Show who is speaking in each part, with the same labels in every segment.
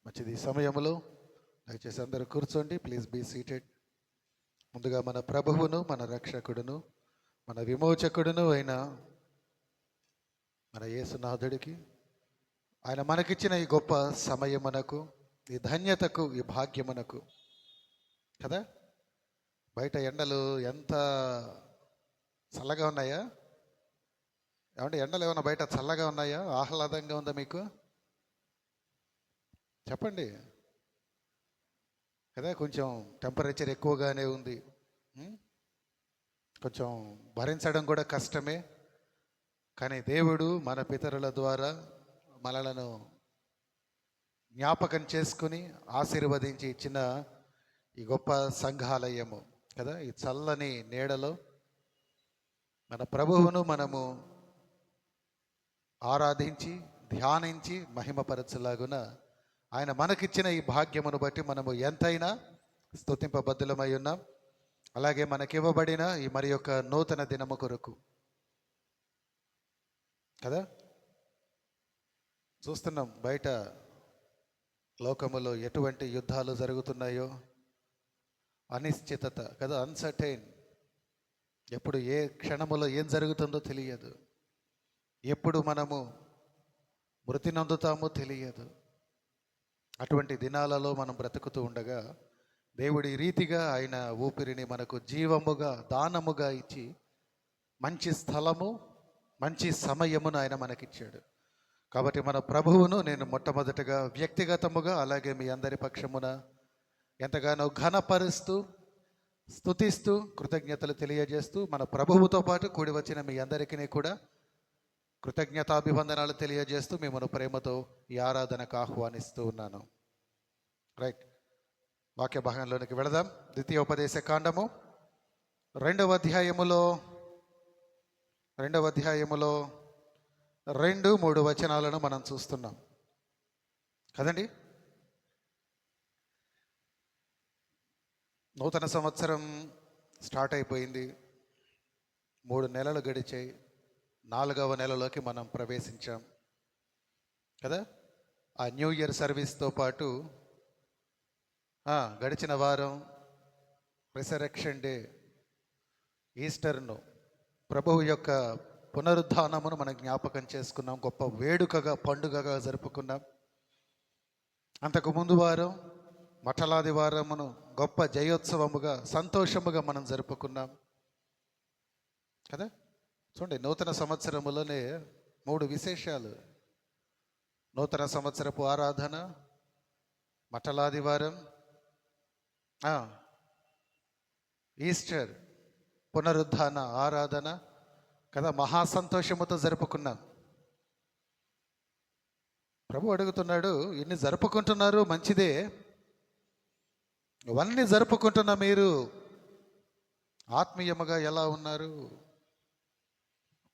Speaker 1: మంచిది. ఈ సమయంలో దయచేసి అందరూ కూర్చోండి. Please be seated. ముందుగా మన ప్రభువును, మన రక్షకుడును, మన విమోచకుడును అయిన మన యేసునాథుడికి, ఆయన మనకిచ్చిన ఈ గొప్ప సమయమునకు, ఈ ధన్యతకు, ఈ భాగ్యమునకు కదా. బయట ఎండలు ఎంత చల్లగా ఉన్నాయా? ఏమంటే ఎండలు ఏమైనా బయట చల్లగా ఉన్నాయా? ఆహ్లాదంగా ఉందా మీకు? చెప్పండి కదా. కొంచెం టెంపరేచర్ ఎక్కువగానే ఉంది. కొంచెం భరించడం కూడా కష్టమే. కానీ దేవుడు మన పితరుల ద్వారా మనలను జ్ఞాపకం చేసుకుని ఆశీర్వదించి ఇచ్చిన ఈ గొప్ప సంఘాలయము కదా. ఈ చల్లని నీడలో మన ప్రభువును మనము ఆరాధించి ధ్యానించి మహిమపరచలాగున ఆయన మనకిచ్చిన ఈ భాగ్యమును బట్టి మనము ఎంతైనా స్తుతింపబద్ధులమై ఉన్నాం. అలాగే మనకివ్వబడిన ఈ మరి యొక్క నూతన దినము కొరకు కదా చూస్తున్నాం బయట లోకములో ఎటువంటి యుద్ధాలు జరుగుతున్నాయో, అనిశ్చితత కదా, అన్సర్టైన్. ఎప్పుడు ఏ క్షణములో ఏం జరుగుతుందో తెలియదు. ఎప్పుడు మనము మృతి నొందుతామో తెలియదు. అటువంటి దినాలలో మనం బ్రతుకుతూ ఉండగా దేవుడి రీతిగా ఆయన ఊపిరిని మనకు జీవముగా దానముగా ఇచ్చి మంచి స్థలము, మంచి సమయమును ఆయన మనకిచ్చాడు. కాబట్టి మన ప్రభువును నేను మొట్టమొదటిగా వ్యక్తిగతముగా, అలాగే మీ అందరి పక్షమున ఎంతగానో ఘనపరుస్తూ, స్తుతిస్తూ, కృతజ్ఞతలు తెలియజేస్తూ, మన ప్రభువుతో పాటు కూడి వచ్చిన మీ అందరికీ కూడా కృతజ్ఞతాభివందనాలు తెలియజేస్తూ మిమ్మల్ని ప్రేమతో ఈ ఆరాధనకు ఆహ్వానిస్తూ ఉన్నాను. రైట్, వాక్య భాగంలోనికి వెళదాం. ద్వితీయోపదేశ కాండము రెండవ అధ్యాయములో 2-3 వచనాలను మనం చూస్తున్నాం కదండి. నూతన సంవత్సరం స్టార్ట్ అయిపోయింది. 3 నెలలు గడిచాయి. 4వ నెలలోకి మనం ప్రవేశించాం కదా. ఆ న్యూ ఇయర్ సర్వీస్తో పాటు గడిచిన వారం రిసరెక్షన్ డే, ఈస్టర్ను, ప్రభువు యొక్క పునరుద్ధానమును మనం జ్ఞాపకం చేసుకున్నాం. గొప్ప వేడుకగా, పండుగగా జరుపుకున్నాం. అంతకు ముందు వారం మఠలాది వారమును గొప్ప జయోత్సవముగా, సంతోషముగా మనం జరుపుకున్నాం కదా. చూడండి, నూతన సంవత్సరములోనే 3 విశేషాలు: నూతన సంవత్సరపు ఆరాధన, మఠలాదివారం, ఈస్టర్ పునరుద్ధాన ఆరాధన కదా. మహాసంతోషముతో జరుపుకున్నాం. ప్రభు అడుగుతున్నాడు, ఇన్ని జరుపుకుంటున్నారు మంచిదే, ఇవన్నీ జరుపుకుంటున్న మీరు ఆత్మీయముగా ఎలా ఉన్నారు?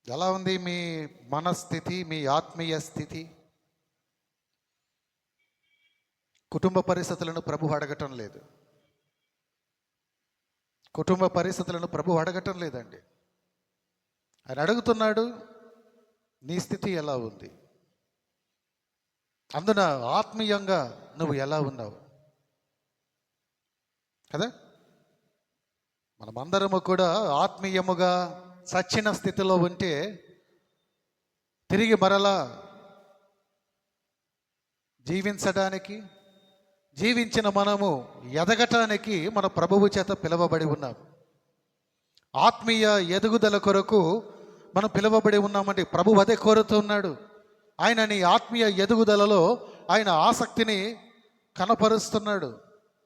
Speaker 1: ఎలా ఉంది మీ మనస్థితి, మీ ఆత్మీయ స్థితి? కుటుంబ పరిస్థితులను ప్రభు అడగటం లేదు. కుటుంబ పరిస్థితులను ప్రభు అడగటం లేదండి. ఆయన అడుగుతున్నాడు, నీ స్థితి ఎలా ఉంది? అందున ఆత్మీయంగా నువ్వు ఎలా ఉన్నావు కదా. మనమందరము కూడా ఆత్మీయముగా సచ్చిన స్థితిలో ఉంటే తిరిగి మరలా జీవించడానికి, జీవించిన మనము ఎదగటానికి మన ప్రభువు చేత పిలువబడి ఉన్నాం. ఆత్మీయ ఎదుగుదల కొరకు మనం పిలువబడి ఉన్నామండి. ప్రభువు అదే కోరుతున్నాడు. ఆయన నీ ఆత్మీయ ఎదుగుదలలో ఆయన ఆసక్తిని కనపరుస్తున్నాడు.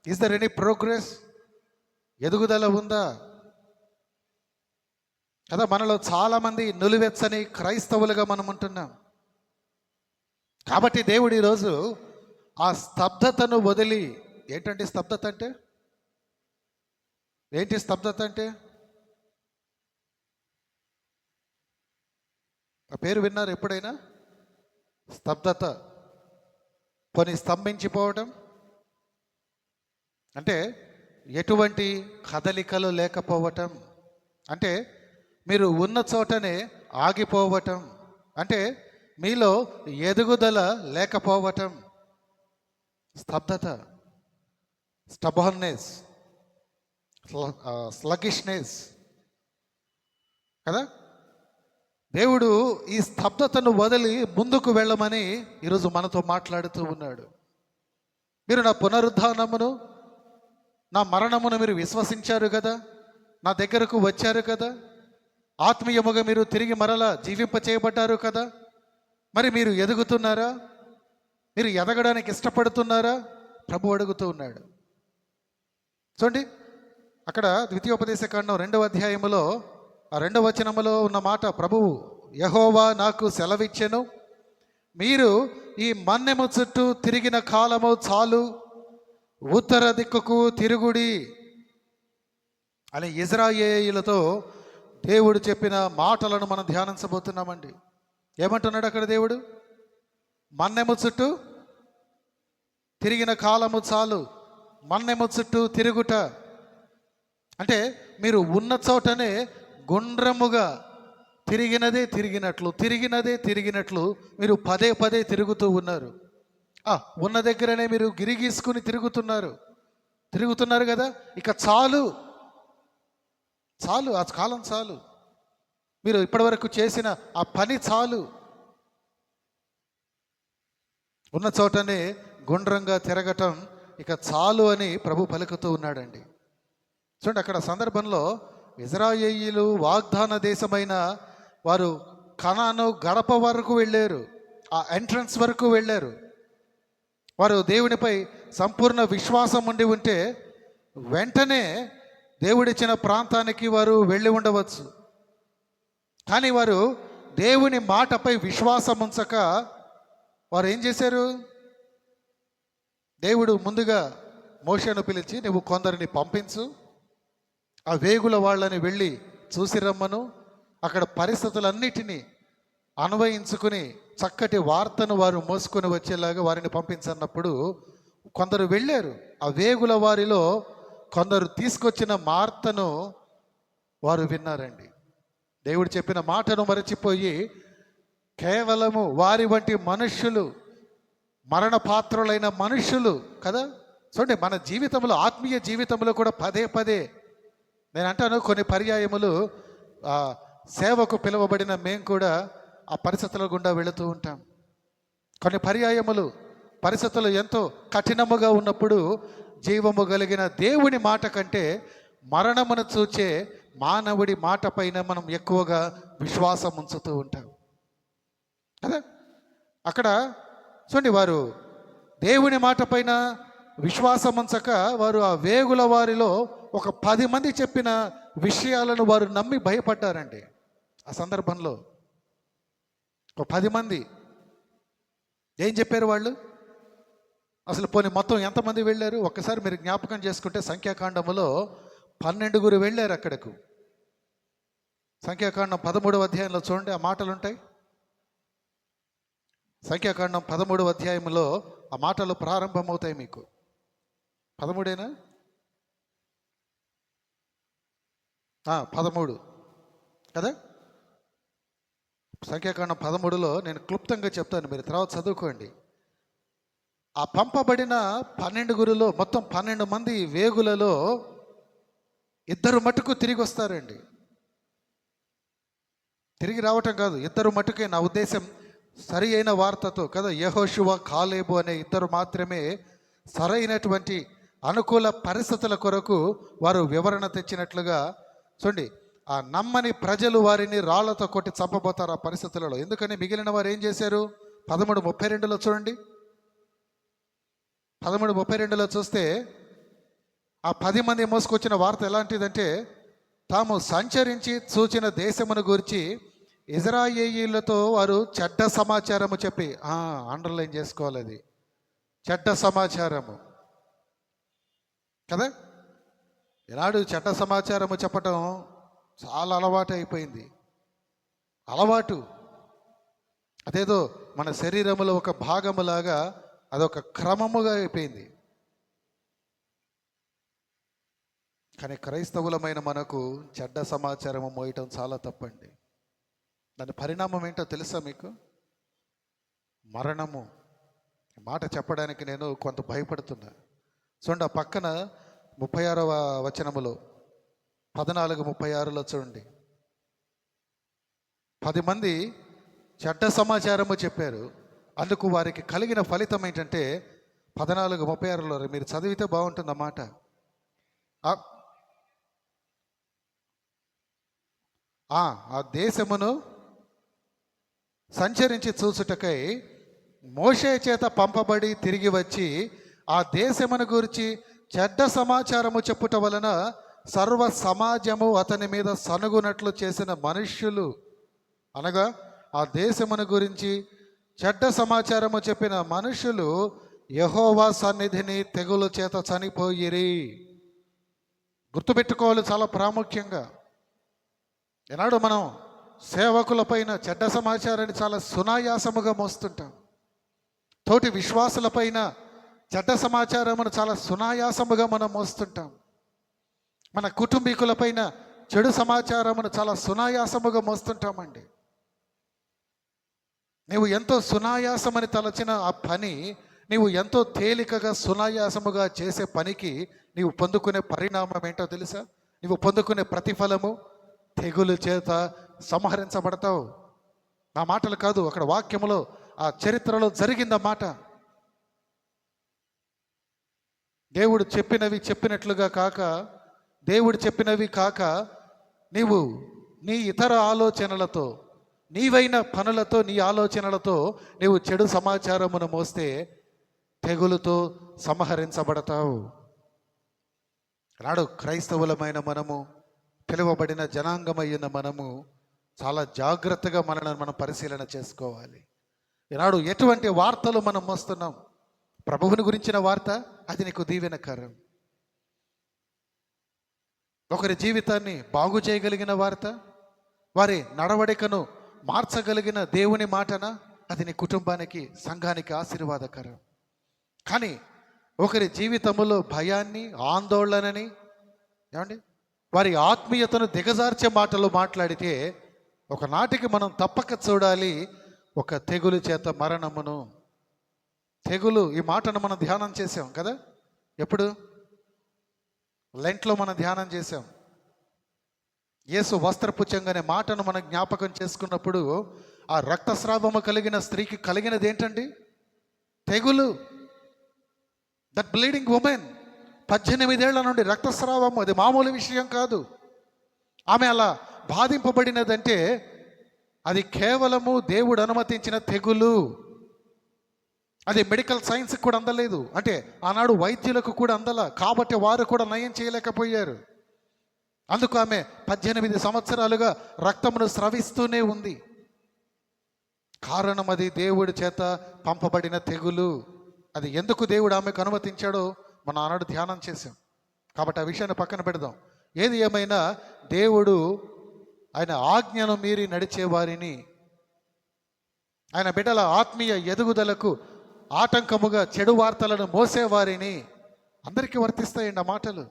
Speaker 1: Is there any progress? ఎదుగుదల ఉందా కదా. మనలో చాలామంది నులివెచ్చని క్రైస్తవులుగా మనం ఉంటున్నాం. కాబట్టి దేవుడు ఈరోజు ఆ స్తబ్దతను వదిలి, ఏంటంటే స్తబ్దత అంటే ఏంటి? స్తబ్దత అంటే ఆ పేరు విన్నారు ఎప్పుడైనా? స్తబ్దత, కొన్ని స్తంభించిపోవడం అంటే ఎటువంటి కదలికలు లేకపోవటం, అంటే మీరు ఉన్న చోటనే ఆగిపోవటం, అంటే మీలో ఎదుగుదల లేకపోవటం, స్తబ్దత, స్టబర్నెస్, స్లగిష్నెస్ కదా. దేవుడు ఈ స్తబ్దతను వదిలి ముందుకు వెళ్ళమని ఈరోజు మనతో మాట్లాడుతూ ఉన్నాడు. మీరు నా పునరుద్ధానమును, నా మరణమును మీరు విశ్వసించారు కదా, నా దగ్గరకు వచ్చారు కదా, ఆత్మీయముగా మీరు తిరిగి మరలా జీవింప చేయబడ్డారు కదా, మరి మీరు ఎదుగుతున్నారా? మీరు ఎదగడానికి ఇష్టపడుతున్నారా? ప్రభు అడుగుతూ ఉన్నాడు. చూడండి, అక్కడ ద్వితీయోపదేశకాండం 2వ అధ్యాయములో ఆ 2వ వచనములో ఉన్న మాట, ప్రభువు యెహోవా నాకు సెలవిచ్చెను, మీరు ఈ మన్నెము చుట్టూ తిరిగిన కాలము చాలు, ఉత్తర దిక్కుకు తిరుగుడి అని ఇజ్రాయేలీయులతో దేవుడు చెప్పిన మాటలను మనం ధ్యానించబోతున్నామండి. ఏమంటున్నాడు అక్కడ దేవుడు? మన్నెము చుట్టూ తిరిగిన కాలము చాలు, మన్నెము చుట్టూ తిరుగుట అంటే మీరు ఉన్న చోటనే గుండ్రముగా తిరిగినదే తిరిగినట్లు మీరు పదే పదే తిరుగుతూ ఉన్నారు. ఉన్న దగ్గరనే మీరు గిరిగీసుకుని తిరుగుతున్నారు కదా. ఇక చాలు, ఆ కాలం చాలు, మీరు ఇప్పటివరకు చేసిన ఆ పని చాలు, ఉన్న చోటనే గుండ్రంగా తిరగటం ఇక చాలు అని ప్రభు పలుకుతూ ఉన్నాడండి. చూడండి, అక్కడ సందర్భంలో ఇజ్రాయేలీయులు వాగ్దాన దేశమైన వారు కనాను గడప వరకు వెళ్ళారు, ఆ ఎంట్రన్స్ వరకు వెళ్ళారు. వారు దేవునిపై సంపూర్ణ విశ్వాసం ఉండి ఉంటే వెంటనే దేవుడిచ్చిన ప్రాంతానికి వారు వెళ్ళి ఉండవచ్చు. కానీ వారు దేవుని మాటపై విశ్వాసం ఉంచక వారు ఏం చేశారు? దేవుడు ముందుగా మోషేను పిలిచి, నువ్వు కొందరిని పంపించు, ఆ వేగుల వాళ్ళని వెళ్ళి చూసి రమ్మను, అక్కడ పరిస్థితులన్నిటినీ అన్వయించుకుని చక్కటి వార్తను వారు మోసుకొని వచ్చేలాగా వారిని పంపించన్నప్పుడు కొందరు వెళ్ళారు. ఆ వేగుల వారిలో కొందరు తీసుకొచ్చిన వార్తను వారు విన్నారండి. దేవుడు చెప్పిన మాటను మరచిపోయి కేవలము వారి వంటి మనుష్యులు, మరణ పాత్రులైన మనుష్యులు కదా. చూడండి, మన జీవితంలో, ఆత్మీయ జీవితంలో కూడా పదే పదే నేను అంటాను, కొన్ని పర్యాయములు సేవకు పిలువబడిన మేము కూడా ఆ పరిస్థితుల గుండా వెళుతూ ఉంటాం. కొన్ని పర్యాయములు పరిస్థితులు ఎంతో కఠినముగా ఉన్నప్పుడు జీవము కలిగిన దేవుని మాట కంటే మరణమును చూచే మానవుడి మాట పైన మనం ఎక్కువగా విశ్వాసం ఉంచుతూ ఉంటాం కదా. అక్కడ చూడండి, వారు దేవుని మాట పైన విశ్వాసం ఉంచక వారు ఆ వేగుల వారిలో ఒక 10 మంది చెప్పిన విషయాలను వారు నమ్మి భయపడ్డారండి. ఆ సందర్భంలో ఒక 10 మంది ఏం చెప్పారు వాళ్ళు? అసలు పోనీ మొత్తం ఎంతమంది వెళ్ళారు? ఒక్కసారి మీరు జ్ఞాపకం చేసుకుంటే సంఖ్యాకాండములో 12 వెళ్ళారు అక్కడకు. సంఖ్యాకాండం 13వ అధ్యాయంలో చూడండి, ఆ మాటలు ఉంటాయి. సంఖ్యాకాండం 13వ అధ్యాయంలో ఆ మాటలు ప్రారంభమవుతాయి. మీకు 13 13 కదా. సంఖ్యాకాండం 13లో నేను క్లుప్తంగా చెప్తాను, మీరు తర్వాత చదువుకోండి. ఆ పంపబడిన 12 మొత్తం 12 మంది వేగులలో 2 మటుకు తిరిగి వస్తారండి. తిరిగి రావటం కాదు, 2 మటుకే. నా ఉద్దేశం సరి అయిన వార్తతో కదా. యెహోషువ, కాలేబు అనే 2 మాత్రమే సరైనటువంటి అనుకూల పరిస్థితుల కొరకు వారు వివరణ తెచ్చినట్లుగా. చూడండి, ఆ నమ్మని ప్రజలు వారిని రాళ్లతో కొట్టి చంపబోతారు ఆ పరిస్థితులలో. ఎందుకని మిగిలిన వారు ఏం చేశారు? 13:32లో చూడండి. 13:32లో చూస్తే ఆ 10 మంది మోసుకొచ్చిన వార్త ఎలాంటిదంటే, తాము సంచరించి చూచిన దేశమును గురించి ఇజ్రాయేలీయులతో వారు చెడ్డ సమాచారము చెప్పి, అండర్లైన్ చేసుకోవాలి, అది చెడ్డ సమాచారము కదా. ఈనాడు చెడ్డ సమాచారము చెప్పటం చాలా అలవాటు అయిపోయింది. అలవాటు అదేదో మన శరీరములో ఒక భాగములాగా అదొక క్రమముగా అయిపోయింది. కానీ క్రైస్తవులమైన మనకు చెడ్డ సమాచారము మోయటం చాలా తప్పండి. దాని పరిణామం ఏంటో తెలుసా మీకు? మరణము, మాట చెప్పడానికి నేను కొంత భయపడుతున్నా. చూడండి, ఆ పక్కన 36వ వచనములో 14:36లో చూడండి, 10 మంది చెడ్డ సమాచారము చెప్పారు, అందుకు వారికి కలిగిన ఫలితం ఏంటంటే 14:36లో మీరు చదివితే బాగుంటుంది అన్నమాట. ఆ దేశమును సంచరించి చూసుటకై మోషే చేత పంపబడి తిరిగి వచ్చి ఆ దేశమును గురించి చెడ్డ సమాచారము చెప్పుట వలన సర్వ సమాజము అతని మీద సనుగునట్లు చేసిన మనుష్యులు, అనగా ఆ దేశమును గురించి చెడ్డ సమాచారము చెప్పిన మనుషులు యెహోవా సన్నిధిని తెగులు చేత చనిపోయిరి. గుర్తుపెట్టుకోవాలి చాలా ప్రాముఖ్యంగా. ఈనాడు మనం సేవకులపైన చెడ్డ సమాచారాన్ని చాలా సునాయాసముగా మోస్తుంటాం. తోటి విశ్వాసులపైన చెడ్డ సమాచారమును చాలా సునాయాసముగా మనం మోస్తుంటాం. మన కుటుంబీకులపైన చెడు సమాచారమును చాలా సునాయాసముగా మోస్తుంటామండి. నీవు ఎంతో సునాయాసమని తలచిన ఆ పని నీవు ఎంతో తేలికగా సునాయాసముగా చేసే పనికి నీవు పొందుకునే పరిణామం ఏంటో తెలుసా? నీవు పొందుకునే ప్రతిఫలము తెగులు చేత సంహరించబడతావు. నా మాటలు కాదు, అక్కడ వాక్యములో ఆ చరిత్రలో జరిగిందన్నమాట. దేవుడు చెప్పినట్లుగా కాక, దేవుడు చెప్పినవి కాక నీవు నీ ఇతర ఆలోచనలతో, నీవైన పనులతో, నీ ఆలోచనలతో నీవు చెడు సమాచారమును మోస్తే తెగులుతో సంహరించబడతావు. నాడు క్రైస్తవులమైన మనము, పిలువబడిన జనాంగమయ్యిన మనము చాలా జాగ్రత్తగా మనల్ని మనం పరిశీలన చేసుకోవాలి. ఈనాడు ఎటువంటి వార్తలు మనం మోస్తున్నాం? ప్రభువుని గురించిన వార్త, అది నీకు దీవెనకరం. ఒకరి జీవితాన్ని బాగు చేయగలిగిన వార్త, వారి నడవడికను మార్చగలిగిన దేవుని మాటన, అది నీ కుటుంబానికి, సంఘానికి ఆశీర్వాదకరం. కానీ ఒకరి జీవితంలో భయాన్ని, ఆందోళనని, ఏమండి వారి ఆత్మీయతను దిగజార్చే మాటలు మాట్లాడితే ఒకనాటికి మనం తప్పక చూడాలి ఒక తెగులు చేత మరణమును. తెగులు, ఈ మాటను మనం ధ్యానం చేసాం కదా. ఎప్పుడు? లెంట్లో మనం ధ్యానం చేసాం. యేసు వస్త్రపుచ్చంగా అనే మాటను మనం జ్ఞాపకం చేసుకున్నప్పుడు ఆ రక్తస్రావము కలిగిన స్త్రీకి కలిగినది ఏంటండి? తెగులు. దట్ బ్లీడింగ్ ఉమెన్, 18 ఏళ్ల నుండి రక్తస్రావము, అది మామూలు విషయం కాదు. ఆమె అలా బాధింపబడినదంటే అది కేవలము దేవుడు అనుమతించిన తెగులు. అది మెడికల్ సైన్స్కి కూడా అందలేదు, అంటే ఆనాడు వైద్యులకు కూడా అందల, కాబట్టి వారు కూడా నయం చేయలేకపోయారు. అందుకు ఆమె 18 సంవత్సరాలుగా రక్తమును స్రవిస్తూనే ఉంది. కారణం అది దేవుడి చేత పంపబడిన తెగులు. అది ఎందుకు దేవుడు ఆమెకు అనుమతించాడో మనం ఆనాడు ధ్యానం చేశాం. కాబట్టి ఆ విషయాన్ని పక్కన పెడదాం. ఏది ఏమైనా దేవుడు ఆయన ఆజ్ఞను మీరి నడిచే వారిని, ఆయన బిడ్డల ఆత్మీయ ఎదుగుదలకు ఆటంకముగా చెడు వార్తలను మోసేవారిని అందరికీ వర్తిస్తాయండి ఆ మాటలు.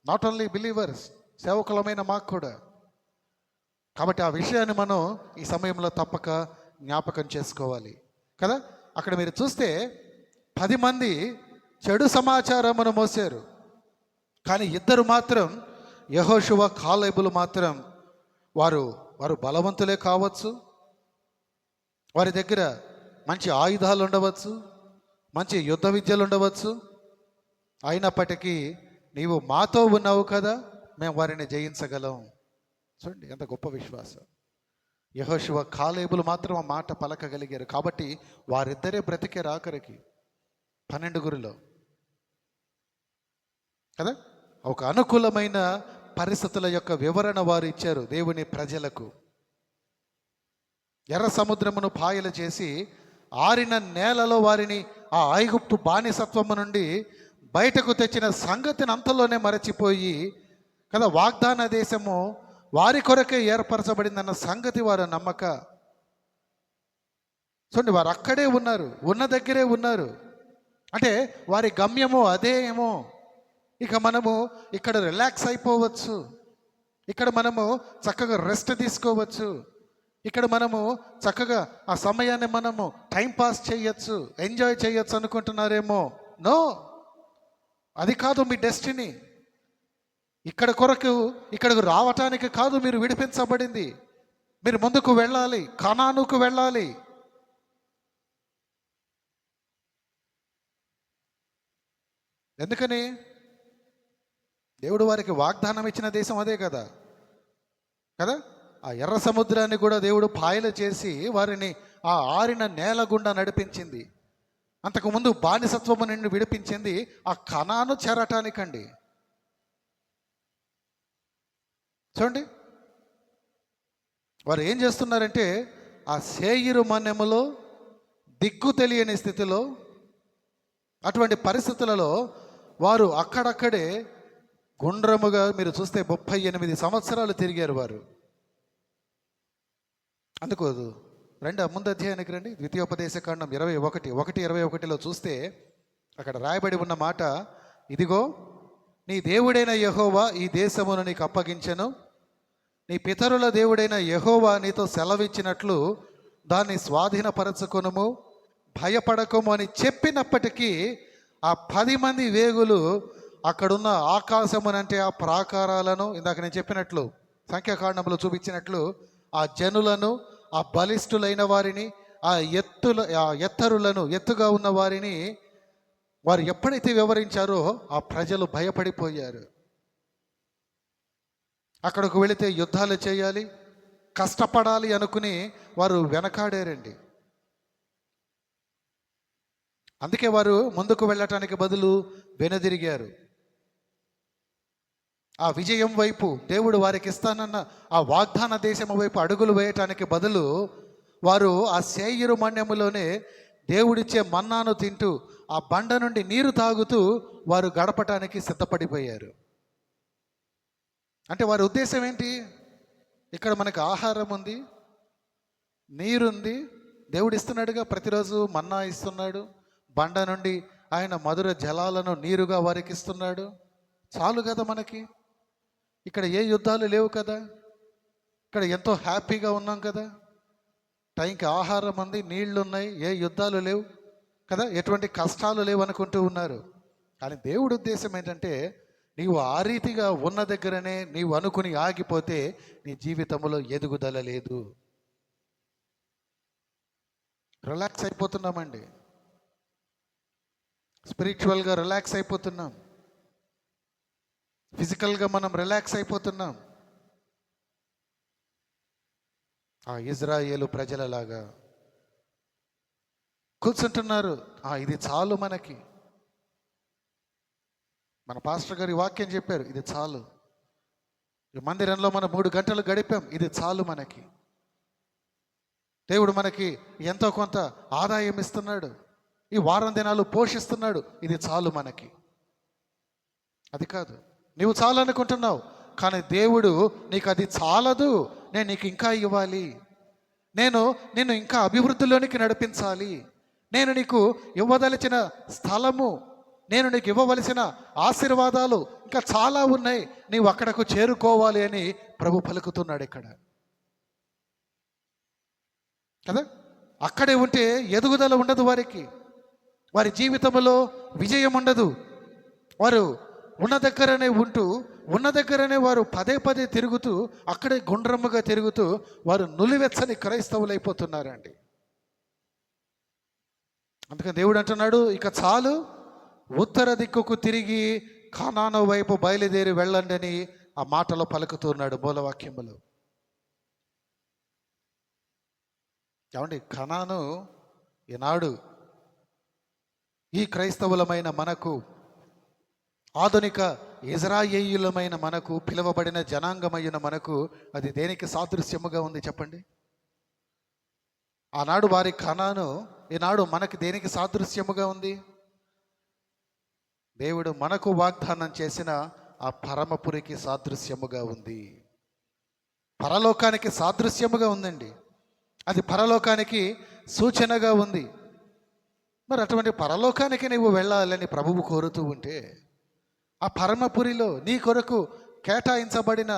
Speaker 1: నాట్ ఓన్లీ బిలీవర్స్, సేవకులమైన మాకు కూడా. కాబట్టి ఆ విషయాన్ని మనం ఈ సమయంలో తప్పక జ్ఞాపకం చేసుకోవాలి కదా. అక్కడ మీరు చూస్తే 10 మంది చెడు సమాచారమును మోసారు, కానీ 2 మాత్రం, యెహోషువ, కాలేబులు మాత్రం వారు బలవంతులే కావచ్చు, వారి దగ్గర మంచి ఆయుధాలు ఉండవచ్చు, మంచి యుద్ధ విద్యలు ఉండవచ్చు, అయినప్పటికీ నీవు మాతో ఉన్నావు కదా, మేము వారిని జయించగలం. చూడండి ఎంత గొప్ప విశ్వాసం. యెహోషువ, కాలేబులు మాత్రం ఆ మాట పలకగలిగారు. కాబట్టి వారిద్దరే బ్రతికే ఆఖరికి 12 కదా. ఒక అనుకూలమైన పరిస్థితుల యొక్క వివరణ వారు ఇచ్చారు దేవుని ప్రజలకు. ఎర్ర సముద్రమును పాయలు చేసి ఆరిన నేలలో వారిని ఆ ఐగుప్తు బానిసత్వము నుండి బయటకు తెచ్చిన సంగతిని అంతలోనే మరచిపోయి కదా, వాగ్దాన దేశము వారి కొరకే ఏర్పరచబడిందన్న సంగతి వారు నమ్మక, చూడండి వారు అక్కడే ఉన్నారు, ఉన్న దగ్గరే ఉన్నారు. అంటే వారి గమ్యము అదే ఏమో. ఇక మనము ఇక్కడ రిలాక్స్ అయిపోవచ్చు, ఇక్కడ మనము చక్కగా రెస్ట్ తీసుకోవచ్చు, ఇక్కడ మనము చక్కగా ఆ సమయాన్ని మనము టైం పాస్ చేయొచ్చు, ఎంజాయ్ చేయొచ్చు అనుకుంటున్నారేమో. నో, అది కాదు మీ డెస్టినీ. ఇక్కడకు రావటానికి కాదు మీరు విడిపించబడింది. మీరు ముందుకు వెళ్ళాలి, కనానుకు వెళ్ళాలి. ఎందుకని? దేవుడు వారికి వాగ్దానం ఇచ్చిన దేశం అదే కదా. ఆ ఎర్ర సముద్రాన్ని కూడా దేవుడు పాయలు చేసి వారిని ఆ ఆరిన నేల గుండా నడిపించింది. అంతకుముందు బానిసత్వము నుండి విడిపించింది ఆ కనాను చేరటానికండి. చూడండి, వారు ఏం చేస్తున్నారంటే ఆ సేయిరు మన్యములో దిక్కు తెలియని స్థితిలో, అటువంటి పరిస్థితులలో వారు అక్కడక్కడే గుండ్రముగా, మీరు చూస్తే 38 సంవత్సరాలు తిరిగారు వారు. అందుకోదు రండి, ముందు అధ్యాయానికి రండి. ద్వితీయోపదేశకాండం 21:21 చూస్తే అక్కడ రాయబడి ఉన్న మాట, ఇదిగో నీ దేవుడైన యెహోవా ఈ దేశమును నీకు అప్పగించెను, నీ పితరుల దేవుడైన యెహోవా నీతో సెలవిచ్చినట్లు దాన్ని స్వాధీనపరచుకొనుము, భయపడకము అని చెప్పినప్పటికీ ఆ 10 మంది వేగులు అక్కడున్న ఆకాశమునంటే ఆ ప్రాకారాలను, ఇందాక నేను చెప్పినట్లు సంఖ్యాకాండంలో చూపించినట్లు, ఆ జనులను, ఆ బలిష్ఠులైన వారిని, ఆ ఎత్తరులను, ఎత్తుగా ఉన్న వారిని వారు ఎప్పుడైతే వివరించారో ఆ ప్రజలు భయపడిపోయారు. అక్కడకు వెళితే యుద్ధాలు చేయాలి, కష్టపడాలి అనుకుని వారు వెనకాడారండి. అందుకే వారు ముందుకు వెళ్ళటానికి బదులు వెనుదిరిగారు. ఆ విజయం వైపు, దేవుడు వారికి ఇస్తానన్న ఆ వాగ్దాన దేశం వైపు అడుగులు వేయటానికి బదులు వారు ఆ సేయిరు మన్యములోనే దేవుడిచ్చే మన్నాను తింటూ, ఆ బండ నుండి నీరు తాగుతూ వారు గడపటానికి సిద్ధపడిపోయారు. అంటే వారి ఉద్దేశం ఏంటి? ఇక్కడ మనకు ఆహారం ఉంది, నీరుంది, దేవుడు ఇస్తున్నాడుగా, ప్రతిరోజు మన్నా ఇస్తున్నాడు, బండ నుండి ఆయన మధుర జలాలను నీరుగా వారికి ఇస్తున్నాడు, చాలు కదా మనకి. ఇక్కడ ఏ యుద్ధాలు లేవు కదా, ఇక్కడ ఎంతో హ్యాపీగా ఉన్నాం కదా, టైంకి ఆహారం ఉంది, నీళ్లు ఉన్నాయి, ఏ యుద్ధాలు లేవు కదా, ఎటువంటి కష్టాలు లేవు అనుకుంటూ ఉన్నారు. కానీ దేవుడి ఉద్దేశం ఏంటంటే, నీవు ఆ రీతిగా ఉన్న దగ్గరనే నీవు అనుకుని ఆగిపోతే నీ జీవితంలో ఎదుగుదల లేదు. రిలాక్స్ అయిపోతున్నామండి, స్పిరిచువల్గా రిలాక్స్ అయిపోతున్నాం, ఫిజికల్గా మనం రిలాక్స్ అయిపోతున్నాం. ఆ ఇజ్రాయేలు ప్రజలలాగా కూర్చుంటున్నారు. ఇది చాలు మనకి. మన పాస్టర్ గారి వాక్యం చెప్పారు, ఇది చాలు. ఈ మందిరంలో మనం 3 గంటలు గడిపాం, ఇది చాలు మనకి. దేవుడు మనకి ఎంతో కొంత ఆదాయం ఇస్తున్నాడు, ఈ వారం దినాలు పోషిస్తున్నాడు, ఇది చాలు మనకి. అది కాదు, నువ్వు చాలు అనుకుంటున్నావు, కానీ దేవుడు నీకు అది చాలదు, నేను నీకు ఇంకా ఇవ్వాలి, నేను నిన్ను ఇంకా అభివృద్ధిలోనికి నడిపించాలి, నేను నీకు ఇవ్వదలిచిన స్థలము, నేను నీకు ఇవ్వవలసిన ఆశీర్వాదాలు ఇంకా చాలా ఉన్నాయి, నీవు అక్కడకు చేరుకోవాలి అని ప్రభు పలుకుతున్నాడు ఇక్కడ కదా. అక్కడే ఉంటే ఎదుగుదల ఉండదు వారికి, వారి జీవితంలో విజయం ఉండదు. వారు ఉన్న దగ్గరనే ఉంటూ, ఉన్న దగ్గరనే వారు పదే తిరుగుతూ, అక్కడే గుండ్రముగా తిరుగుతూ వారు నులివెచ్చని క్రైస్తవులు అయిపోతున్నారండి. అందుకని దేవుడు అంటున్నాడు, ఇక చాలు, ఉత్తర దిక్కుకు తిరిగి కానాను వైపు బయలుదేరి వెళ్ళండి అని ఆ మాటలో పలుకుతున్నాడు మూలవాక్యములు. ఏమండి, కనాను ఈనాడు ఈ క్రైస్తవులమైన మనకు, ఆధునిక ఇజ్రాయేలీయులమైన మనకు, పిలువబడిన జనాంగమైన మనకు అది దేనికి సాదృశ్యముగా ఉంది చెప్పండి? ఆనాడు వారి కనాను ఈనాడు మనకి దేనికి సాదృశ్యముగా ఉంది? దేవుడు మనకు వాగ్దానం చేసిన ఆ పరమపురికి సాదృశ్యముగా ఉంది, పరలోకానికి సాదృశ్యముగా ఉందండి. అది పరలోకానికి సూచనగా ఉంది. మరి అటువంటి పరలోకానికి నువ్వు వెళ్ళాలని ప్రభువు కోరుతూ ఉంటే, ఆ పరమపురిలో నీ కొరకు కేటాయించబడిన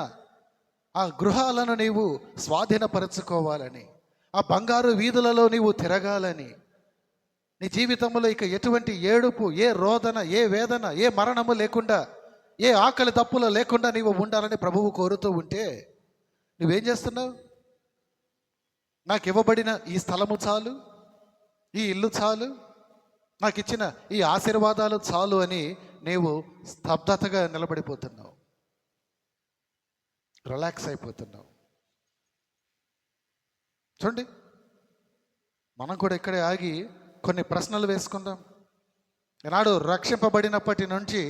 Speaker 1: ఆ గృహాలను నీవు స్వాధీనపరచుకోవాలని, ఆ బంగారు వీధులలో నీవు తిరగాలని, నీ జీవితంలో ఇక ఎటువంటి ఏడుపు, ఏ రోదన, ఏ వేదన, ఏ మరణము లేకుండా, ఏ ఆకలి దప్పులు లేకుండా నీవు ఉండాలని ప్రభువు కోరుతూ ఉంటే నువ్వేం చేస్తున్నావు? నాకు ఇవ్వబడిన ఈ స్థలము చాలు, ఈ ఇల్లు చాలు, నాకు ఇచ్చిన ఈ ఆశీర్వాదాలు చాలు అని నీవు స్తబ్దతగా నిలబడిపోతున్నావు, రిలాక్స్ అయిపోతున్నావు. చూడండి, మనం కూడా ఇక్కడే ఆగి కొన్ని ప్రశ్నలు వేసుకుందాం. ఈనాడు రక్షింపబడినప్పటి నుంచి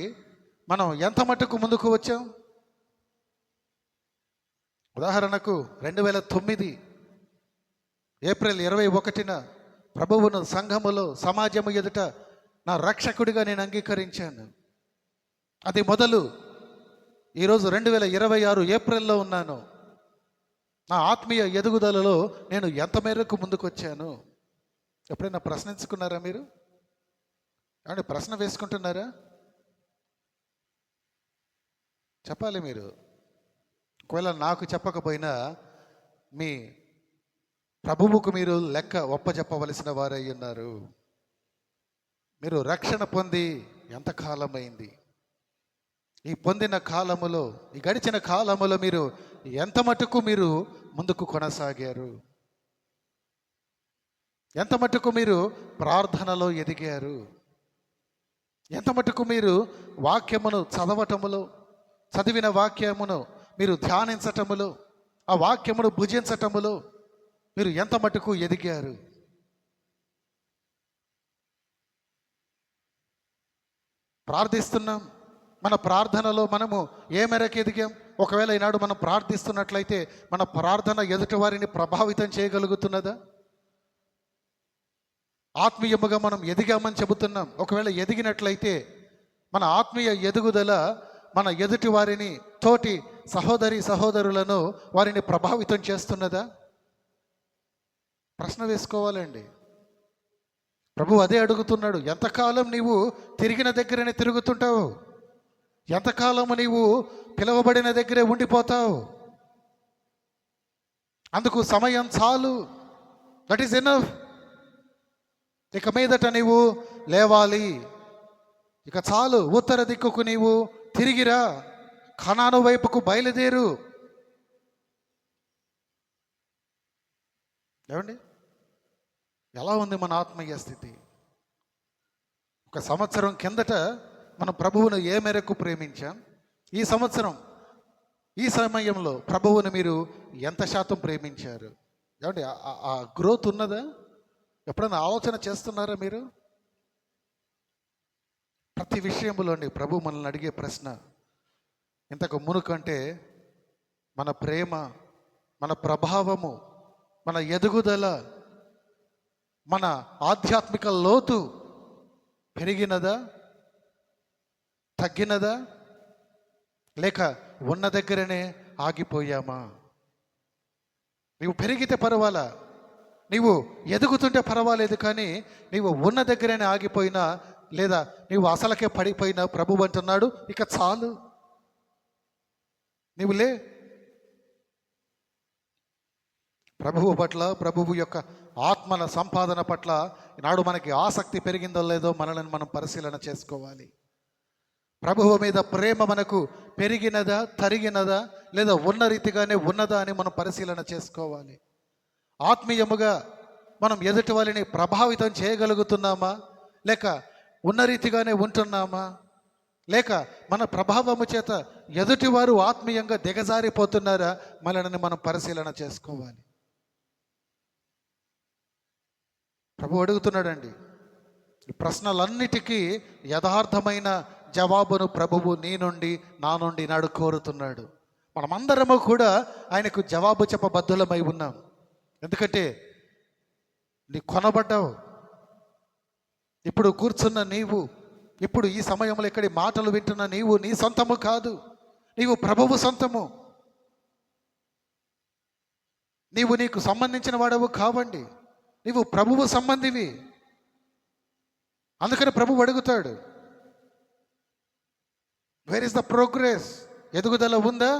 Speaker 1: మనం ఎంత మట్టుకు ముందుకు వచ్చాం? ఉదాహరణకు 2009 ఏప్రిల్ 21న ప్రభువును సంఘములో, సమాజము ఎదుట నా రక్షకుడిగా నేను అంగీకరించాను. అది మొదలు ఈరోజు 2026 ఏప్రిల్లో ఉన్నాను. నా ఆత్మీయ ఎదుగుదలలో నేను ఎంత మేరకు ముందుకు వచ్చాను? ఎప్పుడైనా ప్రశ్నించుకున్నారా మీరు? ఏమంటే ప్రశ్న వేసుకుంటున్నారా? చెప్పాలి మీరు. ఒకవేళ నాకు చెప్పకపోయినా మీ ప్రభువుకు మీరు లెక్క ఒప్పజెప్పవలసిన వారై ఉన్నారు. మీరు రక్షణ పొంది ఎంతకాలమైంది? ఈ పొందిన కాలములో, ఈ గడిచిన కాలములో మీరు ఎంత మటుకు మీరు ముందుకు కొనసాగారు? ఎంత మటుకు మీరు ప్రార్థనలో ఎదిగారు? ఎంత మటుకు మీరు వాక్యమును చదవటములో, చదివిన వాక్యమును మీరు ధ్యానించటములో, ఆ వాక్యమును భుజించటములో మీరు ఎంత మటుకు ఎదిగారు? ప్రార్థిస్తున్నాం, మన ప్రార్థనలో మనము ఏ మేరకు ఎదిగాం? ఒకవేళ ఈనాడు మనం ప్రార్థిస్తున్నట్లయితే మన ప్రార్థన ఎదుటి వారిని ప్రభావితం చేయగలుగుతున్నదా? ఆత్మీయముగా మనం ఎదిగామని చెబుతున్నాం. ఒకవేళ ఎదిగినట్లయితే మన ఆత్మీయ ఎదుగుదల మన ఎదుటి వారిని, తోటి సహోదరులను వారిని ప్రభావితం చేస్తున్నదా? ప్రశ్న వేసుకోవాలండి. ప్రభు అదే అడుగుతున్నాడు. ఎంతకాలం నీవు తిరిగిన దగ్గరనే తిరుగుతుంటావు? ఎంతకాలము నీవు పిలువబడిన దగ్గరే ఉండిపోతావు? అందుకు సమయం చాలు. That is enough. ఇక మీదట నీవు లేవాలి. ఇక చాలు. ఉత్తర దిక్కుకు నీవు తిరిగిరా, కనాను వైపుకు బయలుదేరు. ఏమండి, ఎలా ఉంది మన ఆత్మీయ స్థితి? ఒక సంవత్సరం కిందట మనం ప్రభువును ఏ మేరకు ప్రేమించాం? ఈ సంవత్సరం, ఈ సమయంలో ప్రభువును మీరు ఎంత శాతం ప్రేమించారు? ఏమండి, ఆ గ్రోత్ ఉన్నదా? ఎప్పుడైనా ఆలోచన చేస్తున్నారా మీరు? ప్రతి విషయంలోని ప్రభు మనల్ని అడిగే ప్రశ్న, ఇంతకు మునుకంటే మన ప్రేమ, మన ప్రభావము, మన ఎదుగుదల, మన ఆధ్యాత్మిక లోతు పెరిగినదా, తగ్గినదా, లేక ఉన్న దగ్గరనే ఆగిపోయామా? నీవు పెరిగితే పర్వాలా, నీవు ఎదుగుతుంటే పర్వాలేదు, కానీ నీవు ఉన్న దగ్గరనే ఆగిపోయినా, లేదా నీవు అసలకే పడిపోయినా ప్రభువు అంటున్నాడు, ఇక చాలు, నీవు లే. ప్రభువు పట్ల, ప్రభువు యొక్క ఆత్మల సంపాదన పట్ల ఈనాడు మనకి ఆసక్తి పెరిగిందో లేదో మనల్ని మనం పరిశీలన చేసుకోవాలి. ప్రభువు మీద ప్రేమ మనకు పెరిగినదా, తరిగినదా, లేదా ఉన్న రీతిగానే ఉన్నదా అని మనం పరిశీలన చేసుకోవాలి. ఆత్మీయముగా మనం ఎదుటి వారిని ప్రభావితం చేయగలుగుతున్నామా, లేక ఉన్న రీతిగానే ఉంటున్నామా, లేక మన ప్రభావము చేత ఎదుటివారు ఆత్మీయంగా దిగజారిపోతున్నారా, మనల్ని మనం పరిశీలన చేసుకోవాలి. ప్రభు అడుగుతున్నాడండి. ఈ ప్రశ్నలన్నిటికీ యథార్థమైన జవాబును ప్రభువు నీ నుండి, నా నుండి నాడు కోరుతున్నాడు. మనమందరము కూడా ఆయనకు జవాబు చెప్పబద్ధులమై ఉన్నాం. ఎందుకంటే నీ కొనబడ్డావు. ఇప్పుడు కూర్చున్న నీవు, ఇప్పుడు ఈ సమయంలో ఇక్కడి మాటలు వింటున్న నీవు నీ సొంతము కాదు, నీవు ప్రభువు సొంతము. నీకు సంబంధించిన వాడవు కావండి, నీవు ప్రభువు సంబంధివి. అందుకని ప్రభువు అడుగుతాడు, వేర్ ఇస్ ద ప్రోగ్రెస్? ఎదుగుదల ఉందా?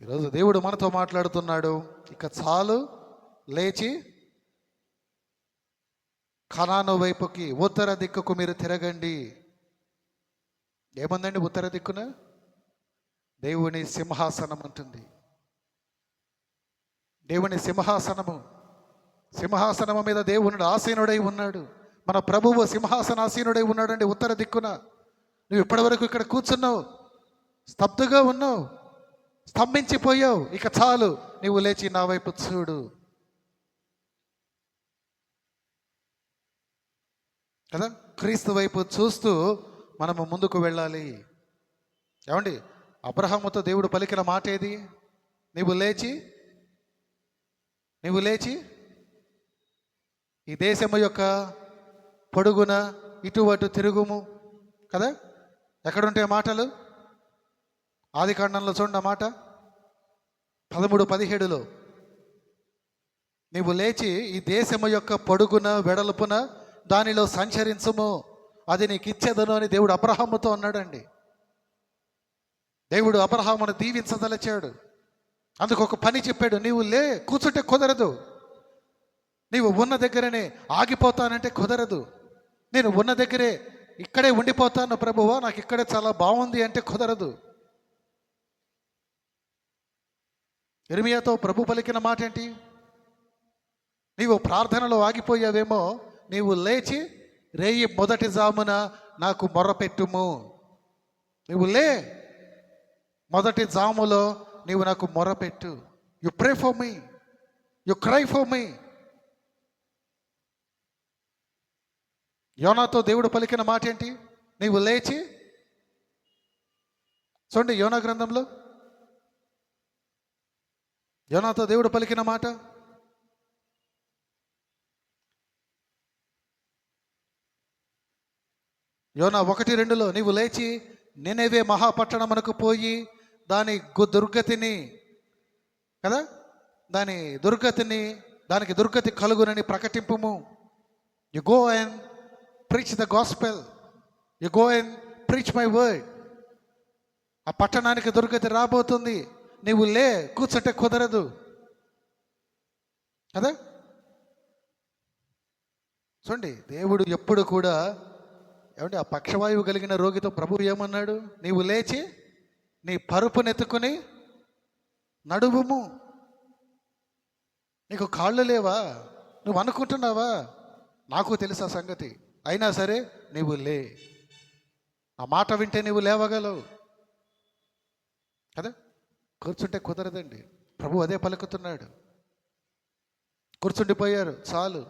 Speaker 1: ఈరోజు దేవుడు మనతో మాట్లాడుతున్నాడు. ఇక చాలు, లేచి కనాను వైపుకి, ఉత్తర దిక్కుకు మీరు తిరగండి. ఏముందండి ఉత్తర దిక్కున? దేవుని సింహాసనం ఉంటుంది. దేవుని సింహాసనము, సింహాసనము మీద దేవుని ఆసీనుడై ఉన్నాడు. మన ప్రభువు సింహాసనాసీనుడై ఉన్నాడండి ఉత్తర దిక్కున. నువ్వు ఇప్పటివరకు ఇక్కడ కూర్చున్నావు, స్తబ్దుగా ఉన్నావు, స్తంభించిపోయావు. ఇక చాలు, నీవు లేచి నా వైపు చూడు కదా. క్రీస్తు వైపు చూస్తూ మనము ముందుకు వెళ్ళాలి. ఏమండి, అబ్రహాముతో దేవుడు పలికిన మాట ఏది? నీవు లేచి ఈ దేశము యొక్క పొడుగున ఇటు అటు తిరుగుము కదా. ఎక్కడుంటే మాటలు? ఆది కాండంలో చూడండి మాట 13:17. నీవు లేచి ఈ దేశము యొక్క పొడుగున వెడల్పున దానిలో సంచరించుము, అది నీకు ఇచ్చేదను అని దేవుడు అబ్రహాముతో అన్నాడండి. దేవుడు అబ్రహామును దీవించదలిచాడు. అందుకు ఒక పని చెప్పాడు, నీవు కూర్చుంటే కుదరదు. నీవు ఉన్న దగ్గరనే ఆగిపోతానంటే కుదరదు. నేను ఉన్న దగ్గరే ఇక్కడే ఉండిపోతాను ప్రభువా, నాకు ఇక్కడే చాలా బాగుంది అంటే కుదరదు. ఇర్మియాతో ప్రభు పలికిన మాట ఏంటి? నీవు ప్రార్థనలో ఆగిపోయావేమో, నీవు లేచి రేయి మొదటి జామున నాకు మొర్రపెట్టుము. నువ్వు మొదటి జాములో నీవు నాకు మొర్రపెట్టు. You pray for me, you cry for me. యోనాతో దేవుడు పలికిన మాట ఏంటి? నీవు లేచి, చూడండి యోనా గ్రంథంలో యోనాతో దేవుడు పలికిన మాట, యోనా 1:2లో నీవు లేచి నినెవే మహాపట్టణమునకు పోయి దాని దుర్గతిని కదా, దానికి దుర్గతి కలుగునని ప్రకటింపుము. You go and preach the gospel, you go and preach my word. ఆ పట్టణానికి దుర్గతి రాబోతుంది, నీవు కూర్చుంటే కుదరదు కదా. చూడండి, దేవుడు ఎప్పుడు కూడా ఏమంటే ఆ పక్షవాయువు కలిగిన రోగితో ప్రభువు ఏమన్నాడు? నీవు లేచి నీ పరుపునెత్తుకుని నడువుము. నీకు కాళ్ళు లేవా? నువ్వు అనుకుంటున్నావా? నాకు తెలుసు ఆ సంగతి. అయినా సరే నీవు ఆ మాట వింటే నీవు లేవగలవు కదా. కూర్చుంటే కుదరదండి. ప్రభు అదే పలుకుతున్నాడు. కూర్చుండిపోయారు, చాలు.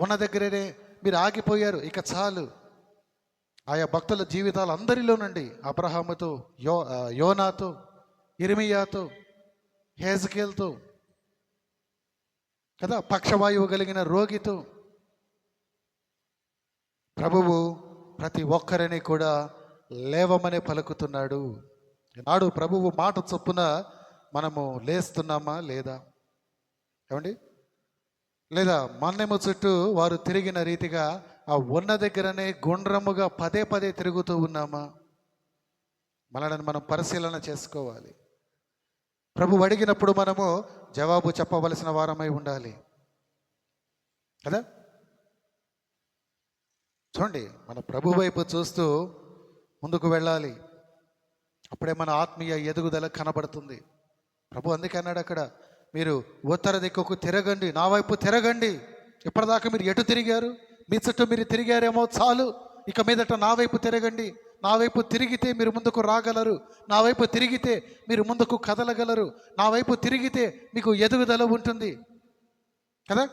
Speaker 1: ఉన్న దగ్గరే మీరు ఆగిపోయారు, ఇక చాలు. ఆయా భక్తుల జీవితాలు అందరిలోనండి, అబ్రహాముతో, యోనాతో, ఇర్మియాతో, హెజ్కేల్తో కదా, పక్షవాయువు కలిగిన రోగితో ప్రభువు ప్రతి ఒక్కరిని కూడా లేవమనే పలుకుతున్నాడు. నాడు ప్రభువు మాట చొప్పున మనము లేస్తున్నామా లేదా? ఏమండి, లేదా మన్నెము చుట్టూ వారు తిరిగిన రీతిగా ఆ ఉన్న దగ్గరనే గుండ్రముగా పదే తిరుగుతూ ఉన్నామా? మనల్ని మనం పరిశీలన చేసుకోవాలి. ప్రభు అడిగినప్పుడు మనము జవాబు చెప్పవలసిన వారమై ఉండాలి కదా. చూడండి, మన ప్రభు వైపు చూస్తూ ముందుకు వెళ్ళాలి. అప్పుడే మన ఆత్మీయ ఎదుగుదల కనబడుతుంది. ప్రభు అందుకే అన్నాడు అక్కడ, మీరు ఉత్తర దిక్కుకు తిరగండి, నా వైపు తిరగండి. ఇప్పటిదాకా మీరు ఎటు తిరిగారు? మీ చుట్టూ మీరు తిరిగారేమో, చాలు. ఇక మీదట నా వైపు తిరగండి. నా వైపు తిరిగితే మీరు ముందుకు రాగలరు. నా వైపు తిరిగితే మీరు ముందుకు కదలగలరు. నా వైపు తిరిగితే మీకు ఎదుగుదల ఉంటుంది కదా.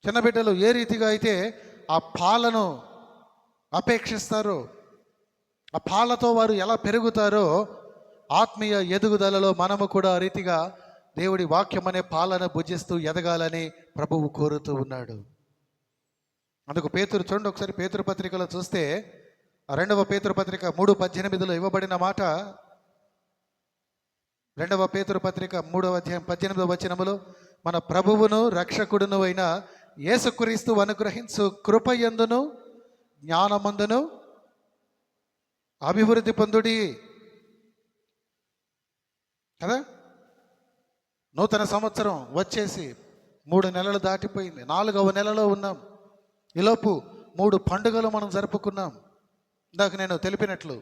Speaker 1: చిన్న బిడ్డలు ఏ రీతిగా అయితే ఆ పాలను అపేక్షిస్తారో, ఆ పాలతో వారు ఎలా పెరుగుతారో, ఆత్మీయ ఎదుగుదలలో మనము కూడా ఆ రీతిగా దేవుడి వాక్యం అనే పాలన భుజిస్తూ ఎదగాలని ప్రభువు కోరుతూ ఉన్నాడు. అందుకు పేతురు చూడండి, ఒకసారి పేతురు పత్రికలో చూస్తే 2వ పేతురు పత్రిక 3:18 ఇవ్వబడిన మాట. 2వ పేతురు పత్రిక 3వ అధ్యాయం 18వ వచనములో, మన ప్రభువును రక్షకుడును అయిన యేసుక్రీస్తు అనుగ్రహించు కృపయందును జ్ఞానమందును అభివృద్ధి పొందుడి. కదా. నూతన సంవత్సరం వచ్చేసి 3 నెలలు దాటిపోయింది, 4వ నెలలో ఉన్నాం. ఈలోపు 3 పండుగలు మనం జరుపుకున్నాం, ఇందాక నేను తెలిపినట్లు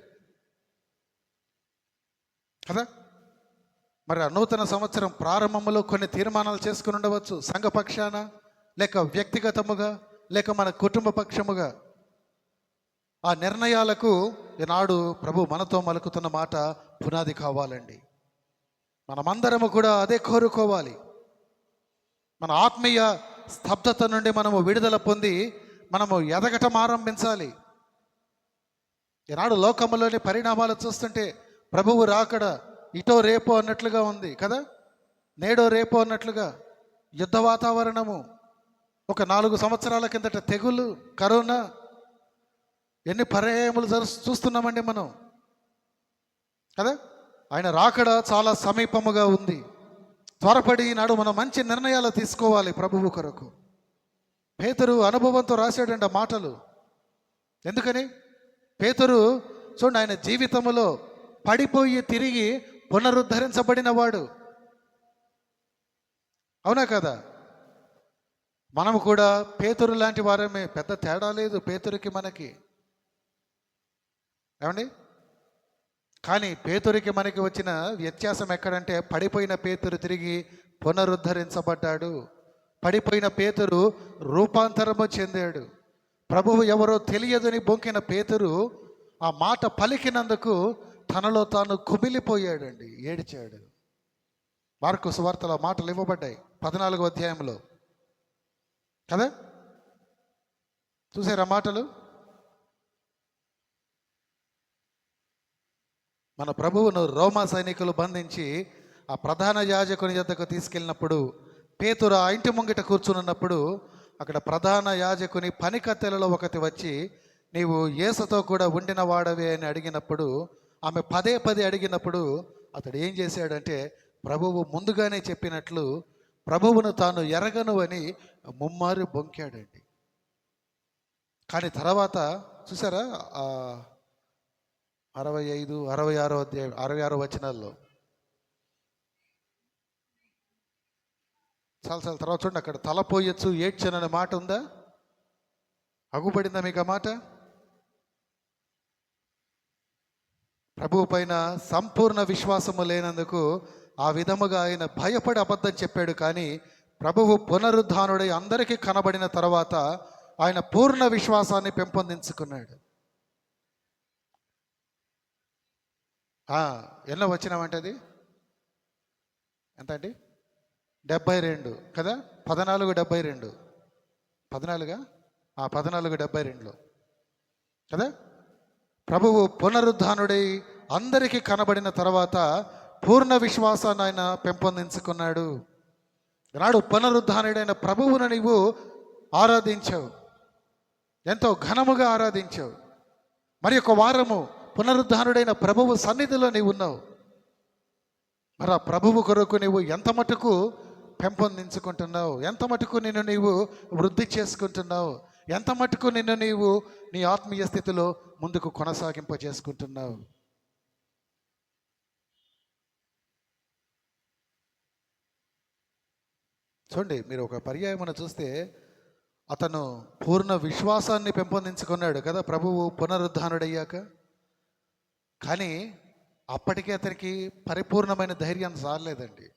Speaker 1: కదా. మరి ఆ నూతన సంవత్సరం ప్రారంభంలో కొన్ని తీర్మానాలు చేసుకుని ఉండవచ్చు, సంఘపక్షాన, లేక వ్యక్తిగతముగా, లేక మన కుటుంబ పక్షముగా. ఆ నిర్ణయాలకు ఈనాడు ప్రభు మనతో మలుకుతున్న మాట పునాది కావాలండి. మనమందరము కూడా అదే కోరుకోవాలి. మన ఆత్మీయ స్తబ్దత నుండి మనము విడుదల పొంది మనము ఎదగటం ఆరంభించాలి. ఈనాడు లోకములోని పరిణామాలు చూస్తుంటే ప్రభువు రాకడ ఇటో రేపో అన్నట్లుగా ఉంది కదా, నేడో రేపో అన్నట్లుగా. యుద్ధ వాతావరణము, ఒక 4 సంవత్సరాల కిందట తెగులు, కరోనా, ఎన్ని పర్యాయములు చూస్తున్నామండి మనం కదా. ఆయన రాకడ చాలా సమీపముగా ఉంది. త్వరపడి ఈనాడు మనం మంచి నిర్ణయాలు తీసుకోవాలి ప్రభువు కొరకు. పేతురు అనుభవంతో రాశాడండి ఆ మాటలు. ఎందుకని? పేతురు చూడండి, ఆయన జీవితంలో పడిపోయి తిరిగి పునరుద్ధరించబడిన వాడు, అవునా కదా. మనము కూడా పేతురు లాంటి వారమే, పెద్ద తేడా లేదు పేతురికి మనకి, ఏమండి. కానీ పేతురికి మనకి వచ్చిన వ్యత్యాసం ఎక్కడంటే, పడిపోయిన పేతురు తిరిగి పునరుద్ధరించబడ్డాడు. పడిపోయిన పేతురు రూపాంతరము చెందాడు. ప్రభువు ఎవరో తెలియదని బొంకిన పేతురు ఆ మాట పలికినందుకు తనలో తాను కుమిలిపోయాడండి, ఏడిచాడు. మార్కు సువార్తలో మాటలు ఇవ్వబడ్డాయి 14వ అధ్యాయంలో కదా. చూసారా మాటలు? మన ప్రభువును రోమా సైనికులు బంధించి ఆ ప్రధాన యాజకుని యొద్దకు తీసుకెళ్ళినప్పుడు, పేతురు ఆ ఇంటి ముంగిట కూర్చున్నప్పుడు, అక్కడ ప్రధాన యాజకుని పనికత్తెలలో ఒకటి వచ్చి, నీవు యేసుతో కూడా ఉండిన వాడవే అని అడిగినప్పుడు, ఆమె పదే అడిగినప్పుడు అతడు ఏం చేశాడంటే, ప్రభువు ముందుగానే చెప్పినట్లు ప్రభువును తాను ఎరగను అని ముమ్మారు బొంకాడండి. కానీ తర్వాత చూసారా 65, 66 అధ్యాయం 66 వచనాల్లో చాలా తర్వాత చూడండి, అక్కడ తలపోయొచ్చు ఏడ్చననే మాట ఉందా? అగుపడిందా మీకు ఆ మాట? ప్రభువు పైన సంపూర్ణ విశ్వాసము లేనందుకు ఆ విధముగా ఆయన భయపడి అబద్ధం చెప్పాడు. కానీ ప్రభువు పునరుద్ధానుడై అందరికీ కనబడిన తర్వాత ఆయన పూర్ణ విశ్వాసాన్ని పెంపొందించుకున్నాడు. ఎన్నో వచ్చినామంటే అది ఎంత అండి? 72 కదా. 14:72 14:72లో కదా. ప్రభువు పునరుద్ధానుడై అందరికీ కనబడిన తర్వాత పూర్ణ విశ్వాసాన్ని ఆయన పెంపొందించుకున్నాడు. నాడు పునరుద్ధానుడైన ప్రభువును నీవు ఆరాధించావు, ఎంతో ఘనముగా ఆరాధించావు. మరి ఒక వారము పునరుద్ధానుడైన ప్రభువు సన్నిధిలో నీవు ఉన్నావు. మరి ఆ ప్రభువు కొరకు నీవు ఎంత మటుకు పెంపొందించుకుంటున్నావు, ఎంత మటుకు నిన్ను నీవు వృద్ధి చేసుకుంటున్నావు, ఎంత మటుకు నిన్ను నీవు నీ ఆత్మీయ స్థితిలో ముందుకు కొనసాగింప చేసుకుంటున్నావు. చూడండి, మీరు ఒక పర్యాయమును చూస్తే అతను పూర్ణ విశ్వాసాన్ని పెంపొందించుకున్నాడు కదా ప్రభువు పునరుద్ధానుడయ్యాక. కానీ అప్పటికే అతనికి పరిపూర్ణమైన ధైర్యం రాలేదండి,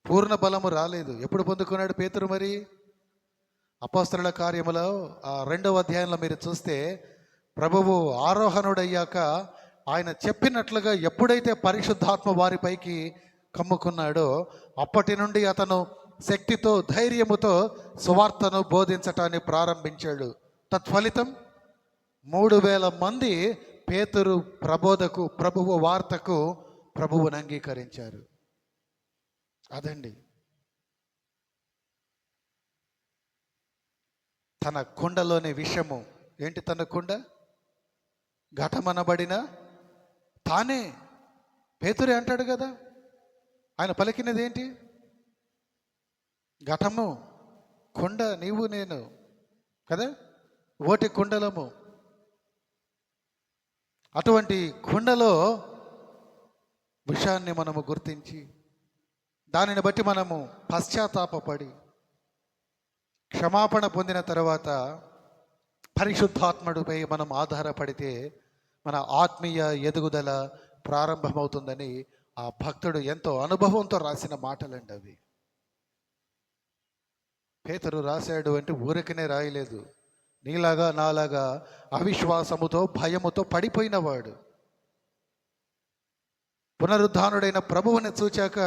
Speaker 1: పూర్ణ బలము రాలేదు. ఎప్పుడు పొందుకున్నాడు పేతురు? మరి అపోస్తలుల కార్యములో 2వ అధ్యాయంలో మీరు చూస్తే ప్రభువు ఆరోహణుడయ్యాక ఆయన చెప్పినట్లుగా ఎప్పుడైతే పరిశుద్ధాత్మ వారిపైకి కమ్ముకున్నాడో అప్పటి నుండి అతను శక్తితో, ధైర్యముతో సువార్తను బోధించటాన్ని ప్రారంభించాడు. తత్ఫలితం 3000 మంది పేతురు ప్రబోధకు, ప్రభువు వార్తకు ప్రభువుని అంగీకరించారు. అదండి తన కుండలోని విషము. ఏంటి తన కుండ? ఘటమనబడిన తానే. పేతురే అంటాడు కదా, ఆయన పలికినది ఏంటి? ఘటము, కుండ నీవు నేను కదా, ఓటి కుండలము. అటువంటి కుండలో విషయాన్ని మనము గుర్తించి దానిని బట్టి మనము పశ్చాత్తాపపడి క్షమాపణ పొందిన తర్వాత పరిశుద్ధాత్ముడిపై మనం ఆధారపడితే మన ఆత్మీయ ఎదుగుదల ప్రారంభమవుతుందని ఆ భక్తుడు ఎంతో అనుభవంతో రాసిన మాటలండి అవి. పేతురు రాశాడు అంటే ఊరికనే రాయలేదు. నీలాగా నాలాగా అవిశ్వాసముతో భయముతో పడిపోయినవాడు. పునరుద్ధానుడైన ప్రభువుని చూచాక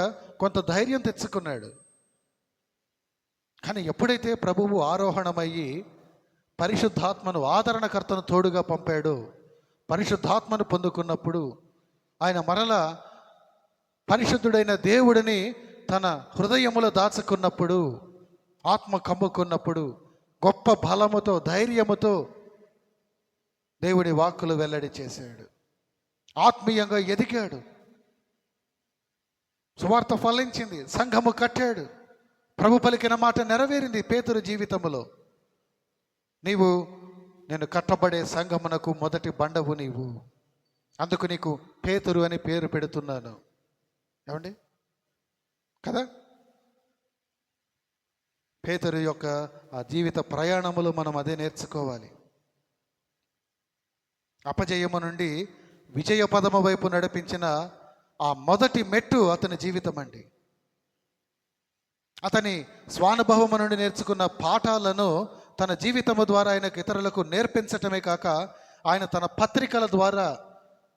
Speaker 1: కొంత ధైర్యం తెచ్చుకున్నాడు. కానీ ఎప్పుడైతే ప్రభువు ఆరోహణమయ్యి పరిశుద్ధాత్మను ఆదరణకర్తను తోడుగా పంపాడో, పరిశుద్ధాత్మను పొందుకున్నప్పుడు ఆయన మరలా పరిశుద్ధుడైన దేవుడిని తన హృదయములో దాచుకున్నప్పుడు, ఆత్మ కమ్ముకున్నప్పుడు గొప్ప బలముతో ధైర్యముతో దేవుడి వాక్కులు వెల్లడి చేశాడు. ఆత్మీయంగా ఎదిగాడు. సువార్త ఫలించింది. సంఘము కట్టాడు. ప్రభు పలికిన మాట నెరవేరింది పేతురు జీవితంలో. నేను కట్టబడే సంఘమునకు మొదటి బండవు నీవు, అందుకు నీకు పేతురు అని పేరు పెడుతున్నాను. ఏమండి కదా? పేతురు యొక్క ఆ జీవిత ప్రయాణములో మనం అదే నేర్చుకోవాలి. అపజయము నుండి విజయ పదము వైపు నడిపించిన ఆ మొదటి మెట్టు అతని జీవితం అండి. అతని స్వానుభవము నుండి నేర్చుకున్న పాఠాలను తన జీవితము ద్వారా ఆయనకు ఇతరులకు నేర్పించటమే కాక ఆయన తన పత్రికల ద్వారా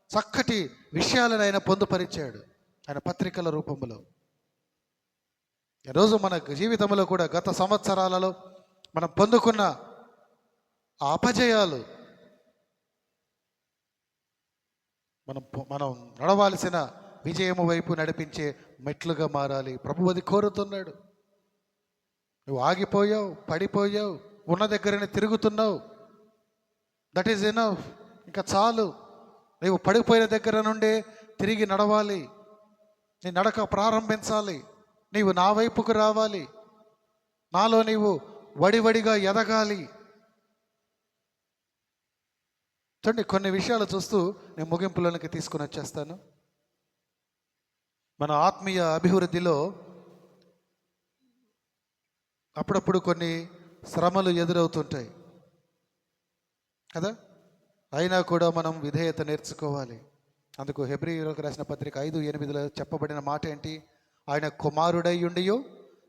Speaker 1: చక్కటి విషయాలను ఆయన పొందుపరిచాడు ఆయన పత్రికల రూపంలో. ఈరోజు మన జీవితంలో కూడా గత సంవత్సరాలలో మనం పొందుకున్న ఆ అపజయాలు మనం నడవాల్సిన విజయము వైపు నడిపించే మెట్లుగా మారాలి. ప్రభువు అది కోరుతున్నాడు. నువ్వు ఆగిపోయావు, పడిపోయావు, ఉన్న దగ్గరనే తిరుగుతున్నావు. That is enough. ఇంకా చాలు. నీవు పడిపోయిన దగ్గర నుండే తిరిగి నడవాలి. నీ నడక ప్రారంభించాలి. నీవు నా వైపుకు రావాలి. నాలో నీవు వడివడిగా ఎదగాలి. చూడండి, కొన్ని విషయాలు చూస్తూ నేను ముగింపులోనికి తీసుకుని వచ్చేస్తాను. మన ఆత్మీయ అభివృద్ధిలో అప్పుడప్పుడు కొన్ని శ్రమలు ఎదురవుతుంటాయి కదా. అయినా కూడా మనం విధేయత నేర్చుకోవాలి. అందుకు హెబ్రీయులకు రాసిన పత్రిక 5:8 చెప్పబడిన మాట ఏంటి? ఆయన కుమారుడై ఉండియో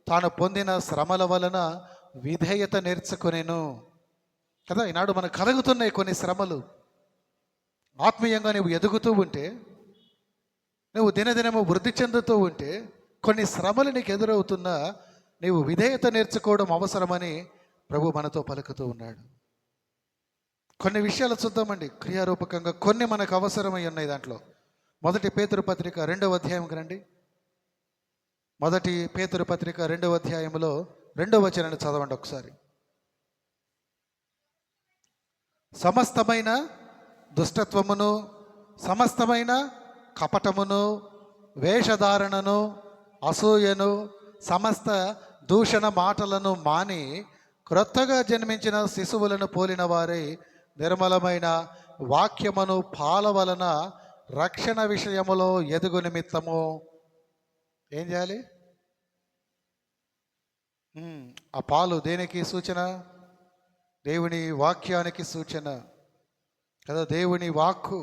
Speaker 1: తాను పొందిన శ్రమల వలన విధేయత నేర్చుకునేను కదా. ఈనాడు మనకు కలుగుతున్నాయి కొన్ని శ్రమలు. ఆత్మీయంగా నువ్వు ఎదుగుతూ ఉంటే, నువ్వు దినదినము వృద్ధి చెందుతూ ఉంటే, కొన్ని శ్రమలు నీకు ఎదురవుతున్నా నీవు విధేయత నేర్చుకోవడం అవసరమని ప్రభు మనతో పలుకుతూ ఉన్నాడు. కొన్ని విషయాలు చూద్దామండి. క్రియారూపకంగా కొన్ని మనకు అవసరమై ఉన్నాయి. దాంట్లో మొదటి పేతురు పత్రిక 2వ అధ్యాయంకి రండి. మొదటి పేతురు పత్రిక 2వ అధ్యాయంలో 2వ వచనాన్ని చదవండి ఒకసారి. సమస్తమైన దుష్టత్వమును, సమస్తమైన కపటమును, వేషధారణను, అసూయను, సమస్త దూషణ మాటలను మాని క్రొత్తగా జన్మించిన శిశువులను పోలిన వారై నిర్మలమైన వాక్యమును పాల వలన రక్షణ విషయములో ఎదుగు నిమిత్తము ఏం చేయాలి? ఆ పాలు దేనికి సూచన? దేవుని వాక్యానికి సూచన కదా. దేవుని వాక్కు.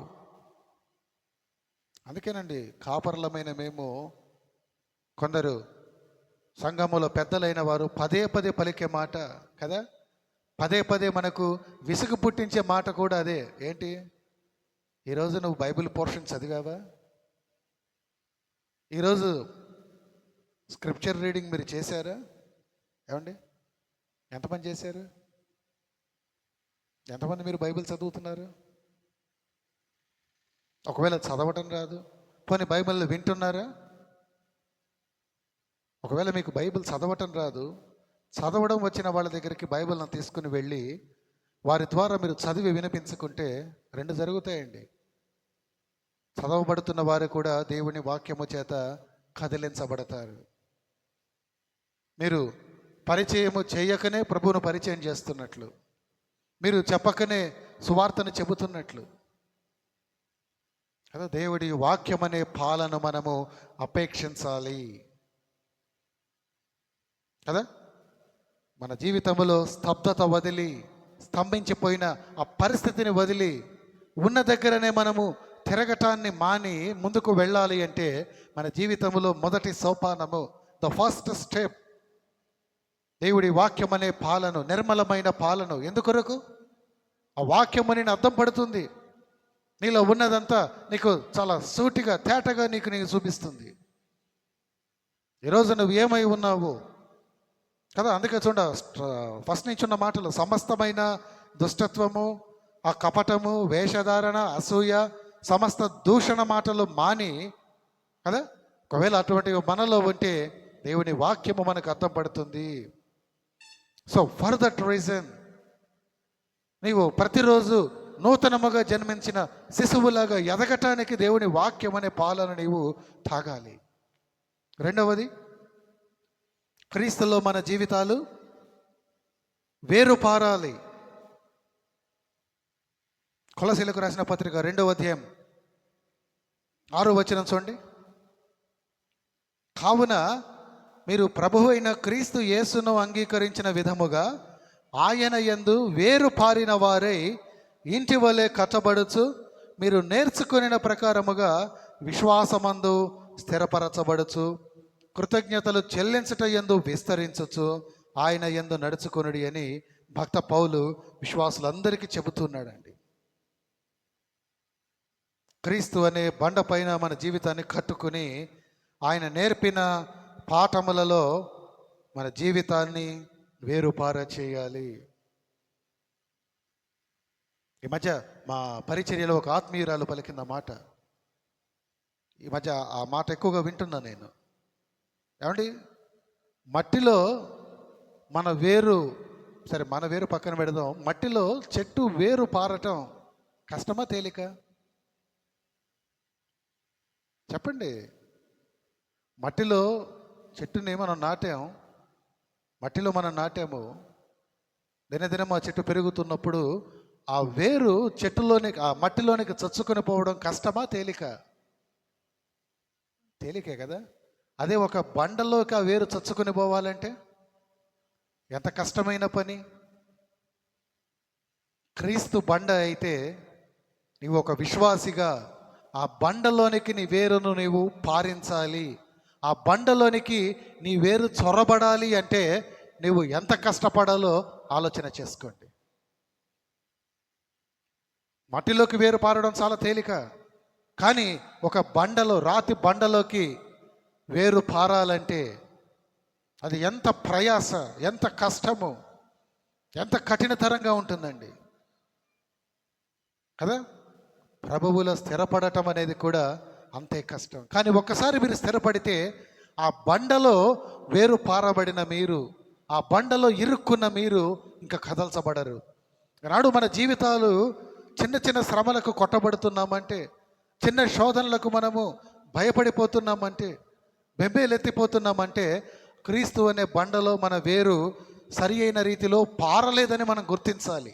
Speaker 1: అందుకేనండి కాపర్లమైన మేము, కొందరు సంఘములో పెద్దలైన వారు పదే పదే పలికే మాట కదా, పదే పదే మనకు విసుగు పుట్టించే మాట కూడా అదే. ఏంటి? ఈరోజు నువ్వు బైబిల్ పోర్షన్ చదివావా? ఈరోజు స్క్రిప్చర్ రీడింగ్ మీరు చేశారా? ఏమండి, ఎంతమంది చేశారు? ఎంతమంది మీరు బైబిల్ చదువుతున్నారు? ఒకవేళ చదవటం రాదు, పోనీ బైబిల్ వింటున్నారా? ఒకవేళ మీకు బైబిల్ చదవటం రాదు, చదవడం వచ్చిన వాళ్ళ దగ్గరికి బైబిల్ని తీసుకుని వెళ్ళి వారి ద్వారా మీరు చదివి వినిపించుకుంటే 2 జరుగుతాయండి. చదవబడుతున్న వారు కూడా దేవుని వాక్యము చేత కదిలించబడతారు. మీరు పరిచయము చేయకనే ప్రభువును పరిచయం చేస్తున్నట్లు, మీరు చెప్పకనే సువార్తను చెబుతున్నట్లు. కదా, దేవుడి వాక్యం అనే పాలను మనము అపేక్షించాలి కదా. మన జీవితంలో స్తబ్దత వదిలి, స్తంభించిపోయిన ఆ పరిస్థితిని వదిలి, ఉన్న దగ్గరనే మనము తిరగటాన్ని మాని ముందుకు వెళ్ళాలి అంటే మన జీవితంలో మొదటి సోపానము, ద ఫస్ట్ స్టెప్, దేవుడి వాక్యం అనే పాలను, నిర్మలమైన పాలను. ఎందుకొరకు? ఆ వాక్యము నేను అర్థం పడుతుంది, నీలో ఉన్నదంతా నీకు చాలా సూటిగా తేటగా నీకు చూపిస్తుంది. ఈరోజు నువ్వు ఏమై ఉన్నావు కదా. అందుకే చూడ ఫస్ట్ నుంచి ఉన్న మాటలు, సమస్తమైన దుష్టత్వము, ఆ కపటము, వేషధారణ, అసూయ, సమస్త దూషణ మాటలు మాని కదా. ఒకవేళ అటువంటి మనలో ఉంటే దేవుని వాక్యము మనకు అర్థం పడుతుంది. సో ఫర్ దట్ రీజన్ నీవు ప్రతిరోజు నూతనముగా జన్మించిన శిశువులాగా ఎదగటానికి దేవుని వాక్యం అనే పాలను నీవు తాగాలి. రెండవది, క్రీస్తులో మన జీవితాలు వేరు పారాలి. కొలసీలకు రాసిన పత్రిక 2వ అధ్యాయం 6వ వచనం చూడండి. కావున మీరు ప్రభువు అయిన క్రీస్తు యేసును అంగీకరించిన విధముగా ఆయన యందు వేరు పారిన వారై ఇంటి వలె కట్టబడుచు, మీరు నేర్చుకునే ప్రకారముగా విశ్వాసమందు స్థిరపరచబడుచు, కృతజ్ఞతలు చెల్లించట యందు విస్తరించచ్చు, ఆయన యందు నడుచుకొనుడి అని భక్త పౌలు విశ్వాసులందరికీ చెబుతున్నాడండి. క్రీస్తు అనే బండ పైన మన జీవితాన్ని కట్టుకుని ఆయన నేర్పిన పాఠములలో మన జీవితాన్ని వేరుపార చేయాలి. ఈ మధ్య మా పరిచర్యలో ఒక ఆత్మీయురాలు పలికిన మాట, ఈ మధ్య ఆ మాట ఎక్కువగా వింటున్నా నేను. ఏమండి, మట్టిలో మన వేరు, సరే మన వేరు పక్కన పెడదాం, మట్టిలో చెట్టు వేరు పారటం కష్టమా తేలిక? చెప్పండి. మట్టిలో చెట్టుని మనం నాటాం, మట్టిలో మనం నాటాము, దినదినం ఆ చెట్టు పెరుగుతున్నప్పుడు ఆ వేరు చెట్టులోనికి, ఆ మట్టిలోనికి చచ్చుకొని పోవడం కష్టమా తేలిక? తేలికే కదా. అదే ఒక బండలోకి ఆ వేరు చచ్చుకొని పోవాలంటే ఎంత కష్టమైన పని. క్రీస్తు బండ అయితే నీవు ఒక విశ్వాసిగా ఆ బండలోనికి నీ వేరును నీవు పారించాలి. ఆ బండలోనికి నీ వేరు చొరబడాలి అంటే నువ్వు ఎంత కష్టపడాలో ఆలోచన చేసుకోండి. మట్టిలోకి వేరు పారడం చాలా తేలిక, కానీ ఒక బండలో, రాతి బండలోకి వేరు పారాలంటే అది ఎంత ప్రయాస, ఎంత కష్టము, ఎంత కఠినతరంగా ఉంటుందండి కదా. ప్రభువులో స్థిరపడటం అనేది కూడా అంతే కష్టం. కానీ ఒక్కసారి మీరు స్థిరపడితే ఆ బండలో వేరు పారబడిన మీరు, ఆ బండలో ఇరుక్కున్న మీరు ఇంకా కదల్చబడరు. నాడు మన జీవితాలు చిన్న చిన్న శ్రమలకు కొట్టబడుతున్నామంటే, చిన్న శోధనలకు మనము భయపడిపోతున్నామంటే, బెంబేలెత్తిపోతున్నామంటే క్రీస్తు అనే బండలో మన వేరు సరి అయిన రీతిలో పారలేదని మనం గుర్తించాలి.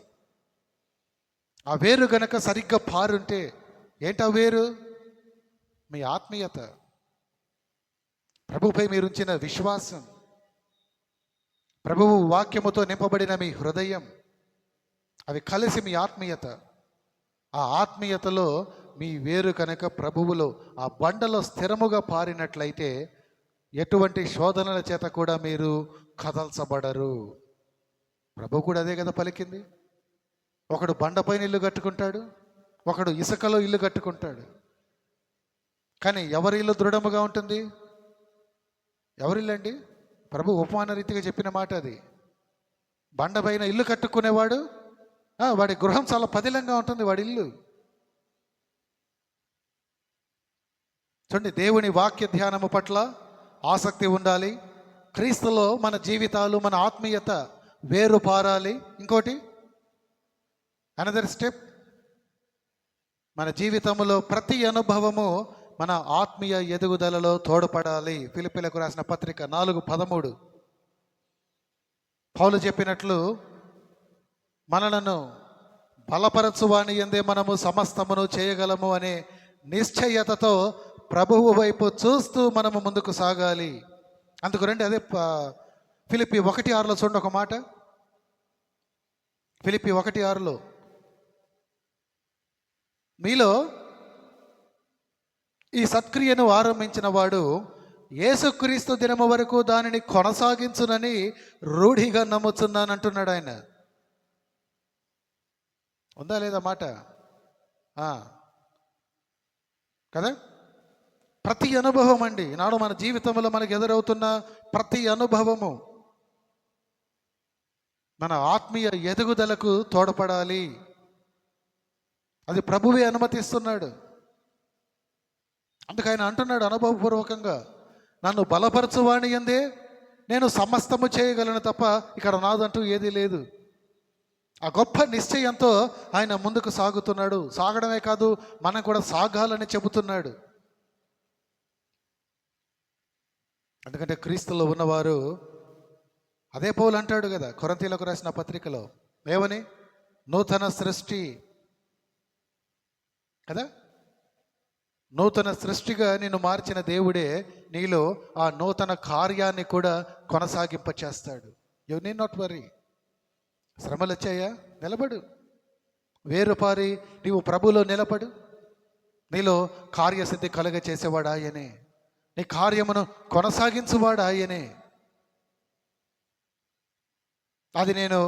Speaker 1: ఆ వేరు గనక సరిగ్గా పారుంటే, ఏంటా వేరు? మీ ఆత్మీయత, ప్రభుపై మీరుంచిన విశ్వాసం, ప్రభువు వాక్యముతో నింపబడిన మీ హృదయం, అవి కలిసి మీ ఆత్మీయత. ఆ ఆత్మీయతలో మీ వేరు కనుక ప్రభువులో ఆ బండలో స్థిరముగా పారినట్లయితే ఎటువంటి శోధనల చేత కూడా మీరు కదల్చబడరు. ప్రభు కూడా అదే కదా పలికింది. ఒకడు బండపైన ఇల్లు కట్టుకుంటాడు, ఒకడు ఇసుకలో ఇల్లు కట్టుకుంటాడు. కానీ ఎవరి ఇల్లు దృఢముగా ఉంటుంది? ఎవరిల్లు అండి? ప్రభు ఉపమాన రీతిగా చెప్పిన మాట అది. బండపైన ఇల్లు కట్టుకునేవాడు, వాడి గృహం చాలా పదిలంగా ఉంటుంది, వాడి ఇల్లు. చూడండి, దేవుని వాక్య ధ్యానము పట్ల ఆసక్తి ఉండాలి. క్రీస్తులో మన జీవితాలు, మన ఆత్మీయత వేరు పారాలి. ఇంకోటి, అనదర్ స్టెప్, మన జీవితంలో ప్రతి అనుభవము మన ఆత్మీయ ఎదుగుదలలో తోడ్పడాలి. ఫిలిప్పీలకు రాసిన పత్రిక 4:13 పౌలు చెప్పినట్లు, మనలను బలపరచువాని యందే మనము సమస్తమును చేయగలము అనే నిశ్చయతతో ప్రభువు వైపు చూస్తూ మనము ముందుకు సాగాలి. అందుకు రండి, అదే ఫిలిప్పీ 1:6 చూడండి ఒక మాట. ఫిలిప్పీ 1:6 మీలో ఈ సత్క్రియను ఆరంభించిన వాడు యేసుక్రీస్తు దినము వరకు దానిని కొనసాగించునని రూఢిగా నమ్ముతున్నాను అంటున్నాడు ఆయన. ఉందా లేదా మాట? కదా. ప్రతి అనుభవం అండి, ఈనాడు మన జీవితంలో మనకు ఎదురవుతున్న ప్రతి అనుభవము మన ఆత్మీయ ఎదుగుదలకు తోడ్పడాలి. అది ప్రభువే అనుమతిస్తున్నాడు. అందుకు ఆయన అంటున్నాడు అనుభవపూర్వకంగా, నన్ను బలపరచువాని యందే నేను సమస్తము చేయగలను తప్ప ఇక్కడ నాదంటూ ఏదీ లేదు. ఆ గొప్ప నిశ్చయంతో ఆయన ముందుకు సాగుతున్నాడు. సాగడమే కాదు, మనం కూడా సాగాలని చెబుతున్నాడు. ఎందుకంటే క్రీస్తులో ఉన్నవారు, అదే పౌలు అంటాడు కదా కొరింథీయులకు రాసిన పత్రికలో, ఏమని? నూతన సృష్టి కదా. నూతన సృష్టిగా నిన్ను మార్చిన దేవుడే నీలో ఆ నూతన కార్యాన్ని కూడా కొనసాగింప చేస్తాడు. You need not worry. శ్రమలు వచ్చాయా? నిలబడు. వేరుపారి నీవు ప్రభులో నిలబడు. నీలో కార్యసిద్ధి కలుగ చేసేవాడు ఆయనే. నీ కార్యమును కొనసాగించువాడు ఆయనే. అది నేను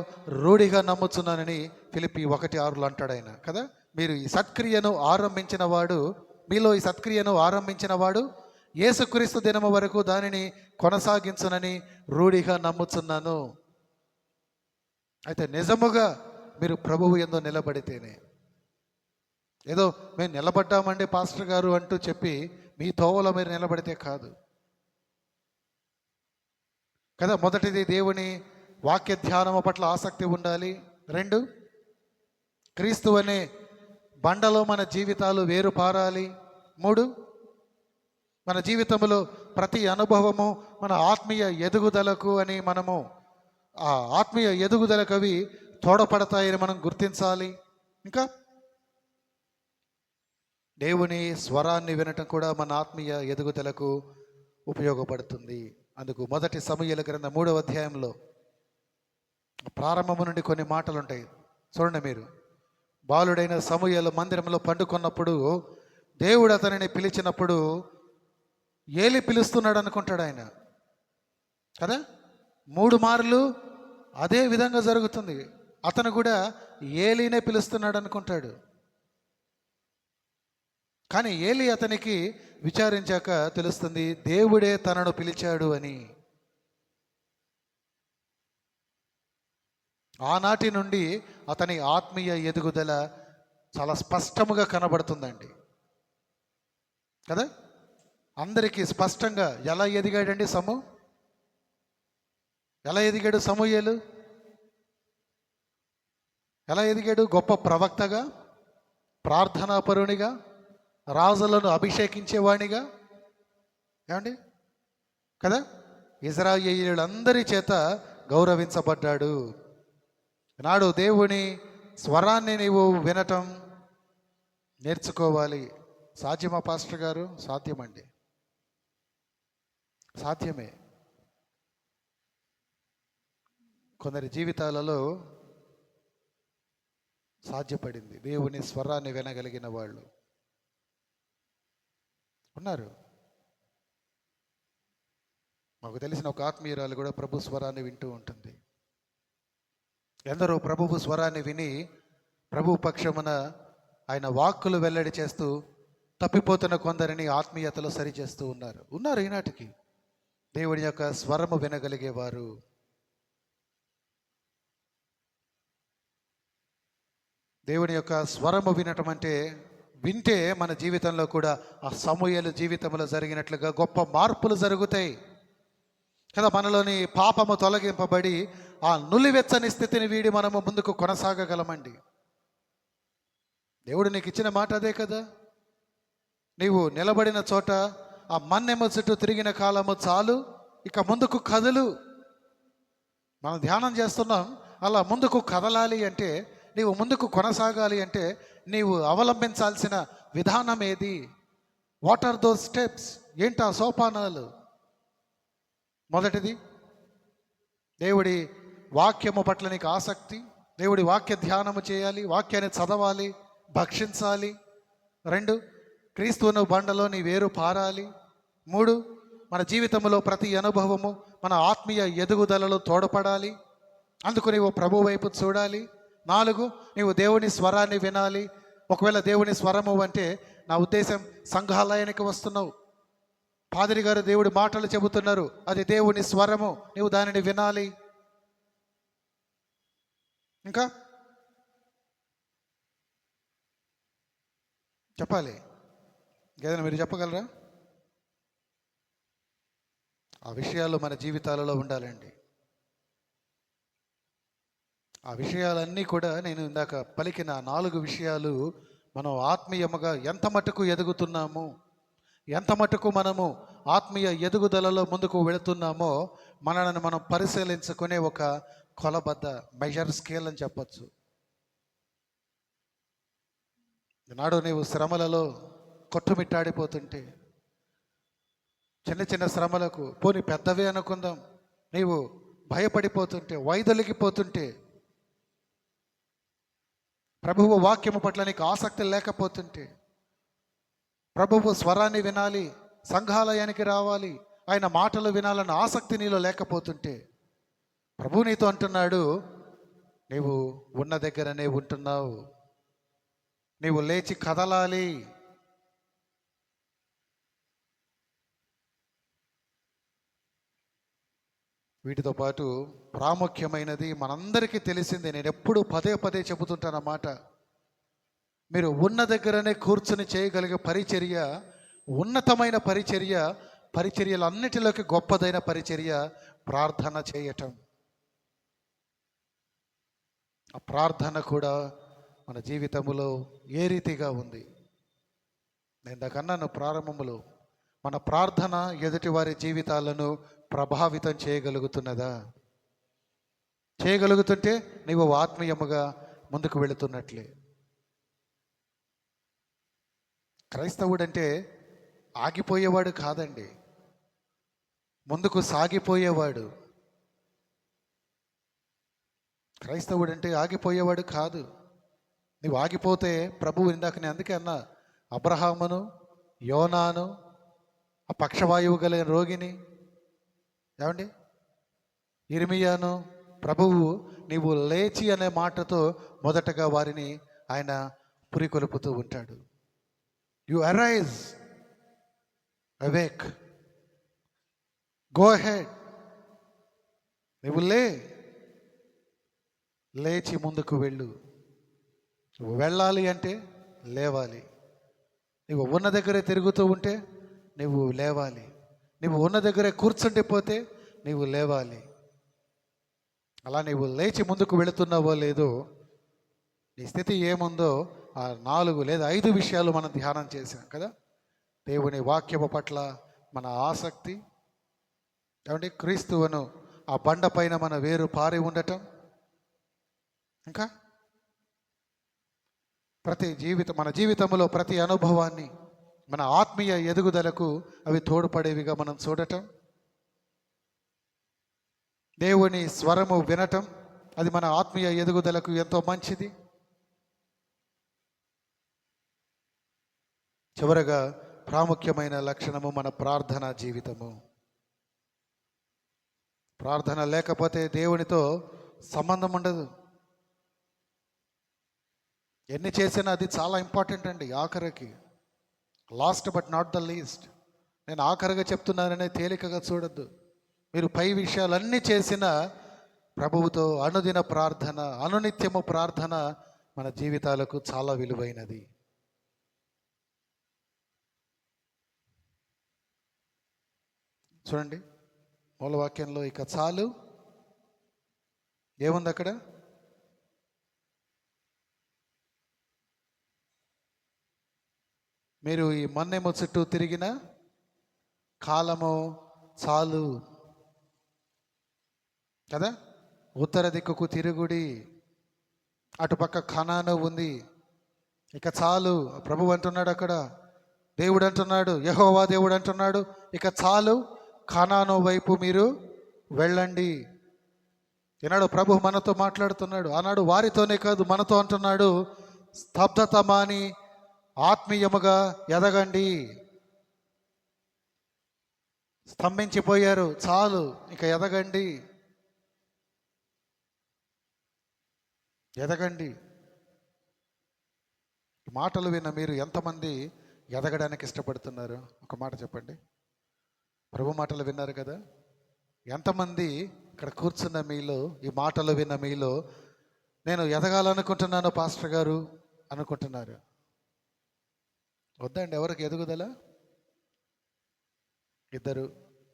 Speaker 1: రూఢిగా నమ్ముతున్నానని ఫిలిప్పీ 1:6 అంటాడు ఆయన కదా. మీరు ఈ సత్క్రియను ఆరంభించిన వాడు, మీలో ఈ సత్క్రియను ఆరంభించిన వాడు యేసుక్రీస్తు దినము వరకు దానిని కొనసాగించునని రూఢిగా నమ్ముతున్నాను. అయితే నిజముగా మీరు ప్రభువు యందు నిలబడితేనే, ఏదో మేము నిలబడ్డామండి పాస్టర్ గారు అంటూ చెప్పి మీ తోవలో మీరు నిలబడితే కాదు కదా. మొదటిది దేవుని వాక్య ధ్యానము పట్ల ఆసక్తి ఉండాలి. 2, క్రీస్తు అనే బండలో మన జీవితాలు వేరు పారాలి. 3, మన జీవితంలో ప్రతి అనుభవము మన ఆత్మీయ ఎదుగుదలకు అని మనము ఆ ఆత్మీయ ఎదుగుదలకు అవి తోడ్పడతాయని మనం గుర్తించాలి. ఇంకా దేవుని స్వరాన్ని వినటం కూడా మన ఆత్మీయ ఎదుగుదలకు ఉపయోగపడుతుంది. అందుకు మొదటి సమూయేలు గ్రంథం 3వ అధ్యాయంలో ప్రారంభము నుండి కొన్ని మాటలు ఉంటాయి చూడండి మీరు. బాలుడైన సమూయేలు మందిరంలో పండుకున్నప్పుడు దేవుడు అతనిని పిలిచినప్పుడు ఏలి పిలుస్తున్నాడు అనుకుంటాడు ఆయన కదా. 3 మార్లు అదే విధంగా జరుగుతుంది. అతను కూడా ఏలీనే పిలుస్తున్నాడు అనుకుంటాడు. కానీ ఏలి అతనికి విచారించాక తెలుస్తుంది దేవుడే తనను పిలిచాడు అని. ఆనాటి నుండి అతని ఆత్మీయ ఎదుగుదల చాలా స్పష్టముగా కనబడుతుందండి కదా. అందరికీ స్పష్టంగా ఎలా ఎదిగాడండి ఎలా ఎదిగాడు సమూయేలు? ఎలా ఎదిగాడు? గొప్ప ప్రవక్తగా, ప్రార్థనాపరునిగా, రాజులను అభిషేకించేవాణిగా, ఏమండి కదా. ఇశ్రాయేలీయులందరి చేత గౌరవించబడ్డాడు. నాడు దేవుని స్వరాన్ని నీవు వినటం నేర్చుకోవాలి. సాధ్యమా పాస్టర్ గారు? సాధ్యమండి, సాధ్యమే. కొందరి జీవితాలలో సాధ్యపడింది. దేవుని స్వరాన్ని వినగలిగిన వాళ్ళు ఉన్నారు. మాకు తెలిసిన ఒక ఆత్మీయురాలు కూడా ప్రభు స్వరాన్ని వింటూ ఉంటుంది. ఎందరో ప్రభువు స్వరాన్ని విని ప్రభు పక్షమున ఆయన వాక్కులు వెల్లడి చేస్తూ తప్పిపోతున్న కొందరిని ఆత్మీయతలో సరిచేస్తూ ఉన్నారు ఈనాటికి. దేవుని యొక్క స్వరము వినగలిగేవారు. దేవుని యొక్క స్వరము వినటం అంటే, వింటే మన జీవితంలో కూడా ఆ సమూయేలు జీవితంలో జరిగినట్లుగా గొప్ప మార్పులు జరుగుతాయి కదా. మనలోని పాపము తొలగింపబడి ఆ నులివెచ్చని స్థితిని వీడి మనము ముందుకు కొనసాగగలమండి. దేవుడు నీకు ఇచ్చిన మాట అదే కదా. నీవు నిలబడిన చోట ఆ మన్నెమ్మ చుట్టూ తిరిగిన కాలము చాలు, ఇక ముందుకు కదలు. మనం ధ్యానం చేస్తున్నాం, అలా ముందుకు కదలాలి అంటే, నీవు ముందుకు కొనసాగాలి అంటే నీవు అవలంబించాల్సిన విధానం ఏది? What are those steps? ఏంటి ఆ సోపానాలు? మొదటిది, దేవుడి వాక్యము పట్ల నీకు ఆసక్తి, దేవుడి వాక్య ధ్యానము చేయాలి, వాక్యాన్ని చదవాలి, భక్షించాలి. 2, క్రీస్తువును బండలో నీ వేరు పారాలి. 3, మన జీవితంలో ప్రతి అనుభవము మన ఆత్మీయ ఎదుగుదలలో తోడ్పడాలి, అందుకు నీవు ప్రభు వైపు చూడాలి. 4, నీవు దేవుని స్వరాన్ని వినాలి. ఒకవేళ దేవుని స్వరము అంటే నా ఉద్దేశం సంఘాలయానికి వస్తున్నావు, పాదిరి గారు దేవుడి మాటలు చెబుతున్నారు, అది దేవుని స్వరము, నీవు దానిని వినాలి. ఇంకా చెప్పాలి, ఇంకేదైనా మీరు చెప్పగలరా? ఆ విషయాలు మన జీవితాలలో ఉండాలండి. ఆ విషయాలన్నీ కూడా నేను ఇందాక పలికిన 4 విషయాలు మనం ఆత్మీయముగా ఎంత మటుకు ఎదుగుతున్నాము, ఎంత మటుకు మనము ఆత్మీయ ఎదుగుదలలో ముందుకు వెళుతున్నామో మనల్ని మనం పరిశీలించుకునే ఒక కొలబద్ద మెజర్ స్కేల్ అని చెప్పచ్చు. ఈనాడు నీవు శ్రమలలో కొట్టుమిట్టాడిపోతుంటే, చిన్న చిన్న శ్రమలకు, పోనీ పెద్దవే అనుకుందాం, నీవు భయపడిపోతుంటే, వైదొలిగిపోతుంటే, ప్రభువు వాక్యము పట్ల నీకు ఆసక్తి లేకపోతుంటే, ప్రభువు స్వరాన్ని వినాలి, సంఘాలయానికి రావాలి, ఆయన మాటలు వినాలన్న ఆసక్తి నీలో లేకపోతుంటే, ప్రభు నీతో అంటున్నాడు, నీవు ఉన్న దగ్గరనే ఉంటున్నావు, నీవు లేచి కదలాలి. వీటితో పాటు ప్రాముఖ్యమైనది మనందరికీ తెలిసిందే, నేను ఎప్పుడు పదే పదే చెబుతుంటానన్నమాట, మీరు ఉన్న దగ్గరనే కూర్చుని చేయగలిగే పరిచర్య, ఉన్నతమైన పరిచర్య, పరిచర్యలన్నిటిలోకి గొప్పదైన పరిచర్య ప్రార్థన చేయటం. ఆ ప్రార్థన కూడా మన జీవితంలో ఏ రీతిగా ఉంది? నేను దాకన్నాను ప్రారంభంలో, మన ప్రార్థన ఎదుటి వారి జీవితాలను ప్రభావితం చేయగలుగుతున్నదా? చేయగలుగుతుంటే నీవు ఆత్మీయముగా ముందుకు వెళుతున్నట్లే. క్రైస్తవుడంటే ఆగిపోయేవాడు కాదండి, ముందుకు సాగిపోయేవాడు. క్రైస్తవుడంటే ఆగిపోయేవాడు కాదు. నువ్వు ఆగిపోతే ప్రభువు, ఇందాక నేను అందుకే అన్నా, అబ్రహామును, యోనాను, ఆ పక్షవాయువు గల రోగిని, ఏమండి, ఇర్మియాను, ప్రభువు నీవు లేచి అనే మాటతో మొదటగా వారిని ఆయన పురికొల్పుతూ ఉంటాడు. You arise, awake, go head, నువ్వు లేచి ముందుకు వెళ్ళు. నువ్వు వెళ్ళాలి అంటే లేవాలి. నువ్వు ఉన్న దగ్గరే తిరుగుతూ ఉంటే నువ్వు లేవాలి. నువ్వు ఉన్న దగ్గరే కూర్చుండిపోతే నీవు లేవాలి. అలా నీవు లేచి ముందుకు వెళుతున్నావో లేదో, నీ స్థితి ఏముందో ఆ 4 లేదా 5 విషయాలు మనం ధ్యానం చేశాం కదా. దేవుని వాక్యము పట్ల మన ఆసక్తి, ఏమంటే క్రీస్తువును ఆ బండ పైన మన వేరు పారి ఉండటం, ఇంకా మన జీవితంలో ప్రతి అనుభవాన్ని మన ఆత్మీయ ఎదుగుదలకు అవి తోడ్పడేవిగా మనం చూడటం, దేవుని స్వరము వినటం, అది మన ఆత్మీయ ఎదుగుదలకు ఎంతో మంచిది. చివరగా ప్రాముఖ్యమైన లక్షణము మన ప్రార్థనా జీవితము. ప్రార్థన లేకపోతే దేవునితో సంబంధం ఉండదు. ఎన్ని చేసినా అది చాలా ఇంపార్టెంట్ అండి. ఆఖరికి, last but not the least, నేను ఆఖరిగా చెప్తున్నాననే తేలికగా చూడొద్దు. మీరు పై విషయాలన్నీ చేసిన ప్రభువుతో అనుదిన ప్రార్థన, అనునిత్యము ప్రార్థన మన జీవితాలకు చాలా విలువైనది. చూడండి, మూలవాక్యంలో ఇక చాలు ఏముంది అక్కడ? మీరు ఈ మన్నేమో చుట్టూ తిరిగిన కాలము చాలు కదా. ఉత్తర దిక్కుకు తిరుగుడి, అటుపక్క కనాను ఉంది, ఇక చాలు. ప్రభు అంటున్నాడు అక్కడ, దేవుడు అంటున్నాడు, యెహోవా దేవుడు అంటున్నాడు, ఇక చాలు, కానాను వైపు మీరు వెళ్ళండి. ఈనాడు ప్రభు మనతో మాట్లాడుతున్నాడు. ఆనాడు వారితోనే కాదు, మనతో అంటున్నాడు, స్తబ్దత మాని ఆత్మీయముగా ఎదగండి. స్తంభించిపోయారు, చాలు, ఇక ఎదగండి, ఎదగండి. మాటలు విన్న మీరు ఎంతమంది ఎదగడానికి ఇష్టపడుతున్నారు? ఒక మాట చెప్పండి. ప్రభు మాటలు విన్నారు కదా, ఎంతమంది ఇక్కడ కూర్చున్న మీలో, ఈ మాటలు విన్న మీలో, నేను ఎదగాలనుకుంటున్నాను పాస్టర్ గారు అనుకుంటున్నారు? వద్దండి, ఎవరికి ఎదుగుదల? ఇద్దరు,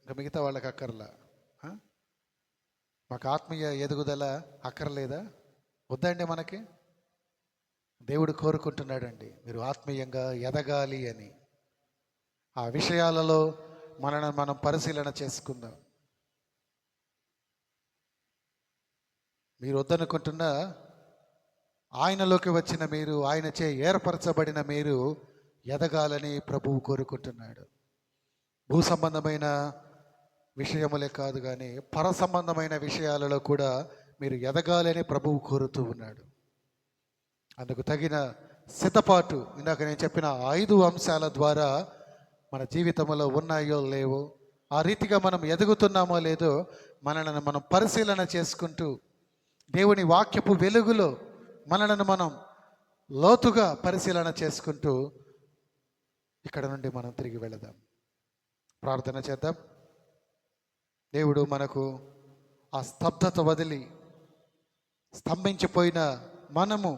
Speaker 1: ఇంకా మిగతా వాళ్ళకి అక్కర్లా. మాకు ఆత్మీయ ఎదుగుదల అక్కర్లేదా? వద్దండి. మనకి దేవుడు కోరుకుంటున్నాడండి, మీరు ఆత్మీయంగా ఎదగాలి అని. ఆ విషయాలలో మనల్ని మనం పరిశీలన చేసుకుందాం. మీరు వద్దనుకుంటున్నా ఆయనలోకి వచ్చిన మీరు, ఆయనచే ఏర్పరచబడిన మీరు ఎదగాలని ప్రభువు కోరుకుంటున్నాడు. భూ సంబంధమైన విషయములే కాదు కానీ పర సంబంధమైన విషయాలలో కూడా మీరు ఎదగాలని ప్రభువు కోరుతూ ఉన్నాడు. అందుకు తగిన సిద్ధపాటు ఇందాక నేను చెప్పిన 5 అంశాల ద్వారా మన జీవితంలో ఉన్నాయో లేవో, ఆ రీతిగా మనం ఎదుగుతున్నామో లేదో మనల్ని మనం పరిశీలన చేసుకుంటూ, దేవుని వాక్యపు వెలుగులో మనల్ని మనం లోతుగా పరిశీలన చేసుకుంటూ ఇక్కడ నుండి మనం తిరిగి వెళదాం. ప్రార్థన చేద్దాం. దేవుడు మనకు ఆ స్తబ్దత వదిలి, స్తంభించిపోయిన మనము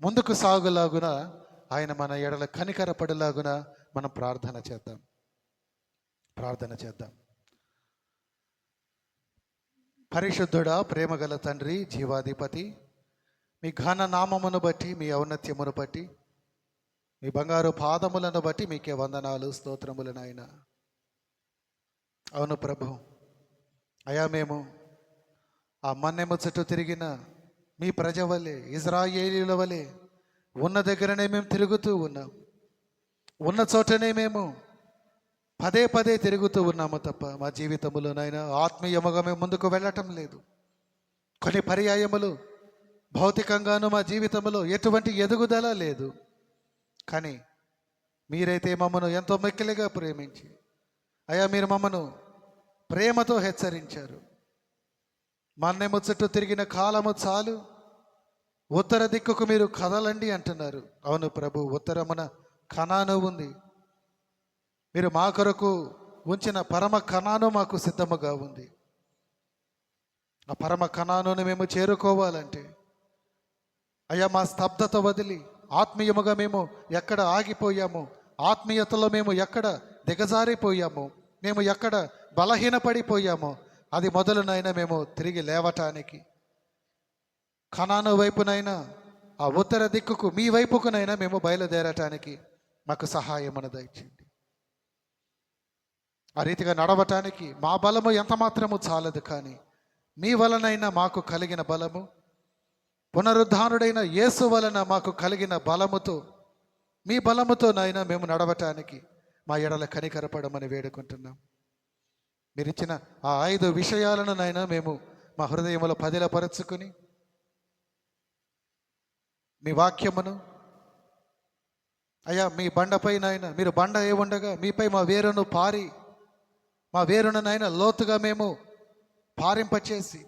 Speaker 1: ముందుకు సాగులాగున, ఆయన మన ఎడల కనికరపడులాగున మనం ప్రార్థన చేద్దాం. ప్రార్థన చేద్దాం. పరిశుద్ధుడా, ప్రేమగల తండ్రి, జీవాధిపతి, మీ ఘన నామమును బట్టి, మీ ఔన్నత్యమును బట్టి, మీ బంగారు పాదములను బట్టి మీకే వందనాలు, స్తోత్రములు నాయన. అవును ప్రభు, అయా మేము ఆ మన్నెము చుట్టూ తిరిగిన మీ ప్రజ వలె, ఇజ్రాయేలీల వలె ఉన్న దగ్గరనే మేము తిరుగుతూ ఉన్నాం. ఉన్న చోటనే మేము పదే పదే తిరుగుతూ ఉన్నాము తప్ప మా జీవితంలోనైనా ఆత్మీయముగా మేము ముందుకు వెళ్ళటం లేదు. కొన్ని పర్యాయములు భౌతికంగాను మా జీవితంలో ఎటువంటి ఎదుగుదల లేదు. కానీ మీరైతే మమ్మను ఎంతో మిక్కిలిగా ప్రేమించి, అయా మీరు మమ్మను ప్రేమతో హెచ్చరించారు. మన్నెము చుట్టూ తిరిగిన కాలము చాలు, ఉత్తర దిక్కుకు మీరు కదలండి అంటున్నారు. అవును ప్రభు, ఉత్తరమున కనాను ఉంది. మీరు మా కొరకు ఉంచిన పరమ కనాను మాకు సిద్ధముగా ఉంది. ఆ పరమ కనానుని మేము చేరుకోవాలంటే, అయ్యా మా స్తబ్దత వదిలి ఆత్మీయముగా మేము ఎక్కడ ఆగిపోయాము, ఆత్మీయతలో మేము ఎక్కడ దిగజారిపోయాము, మేము ఎక్కడ బలహీనపడిపోయామో అది మొదలునైనా మేము తిరిగి లేవటానికి, కనాను వైపునైనా ఆ ఉత్తర దిక్కుకు మీ వైపుకునైనా మేము బయలుదేరటానికి మాకు సహాయమును దయచేయండి. ఆ రీతిగా నడవటానికి మా బలము ఎంత మాత్రము చాలదు, కానీ మీ వలనైనా మాకు కలిగిన బలము, పునరుద్ధానుడైన యేసు వలన మాకు కలిగిన బలముతో, మీ బలముతోనైనా మేము నడవటానికి మా ఎడల కనికరపడమని వేడుకుంటున్నాం. మీరు ఇచ్చిన ఆ 5 విషయాలను నైనా మేము మా హృదయములో పదిలపరచుకుని, మీ వాక్యమును అయ్యా మీ బండపైనైనా, మీరు బండ ఏ ఉండగా మీపై మా వేరును పారి, మా వేరునైనా లోతుగా మేము పారింపచేసి,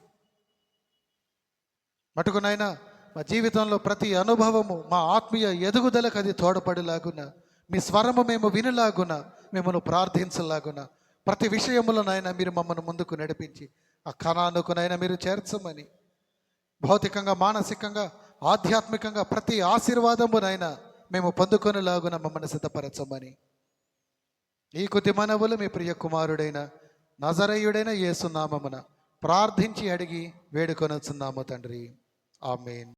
Speaker 1: మటుకునైనా మా జీవితంలో ప్రతి అనుభవము మా ఆత్మీయ ఎదుగుదలకు అది తోడ్పడేలాగున, మీ స్వరము మేము వినలాగున, మిమ్మల్ని ప్రార్థించలాగున, ప్రతి విషయములోనైనా మీరు మమ్మల్ని ముందుకు నడిపించి ఆ కనానుకునైనా మీరు చేర్చమని, భౌతికంగా, మానసికంగా, ఆధ్యాత్మికంగా ప్రతి ఆశీర్వాదమునైనా మేము పొందుకొనిలాగున మమ్మల్ని సిద్ధపరచమని ఈ కొద్ది మనవులు మీ ప్రియ కుమారుడైన నజరేయుడైన యేసు నామమున ప్రార్థించి అడిగి వేడుకొనుచున్నాము తండ్రి. ఆమేన్.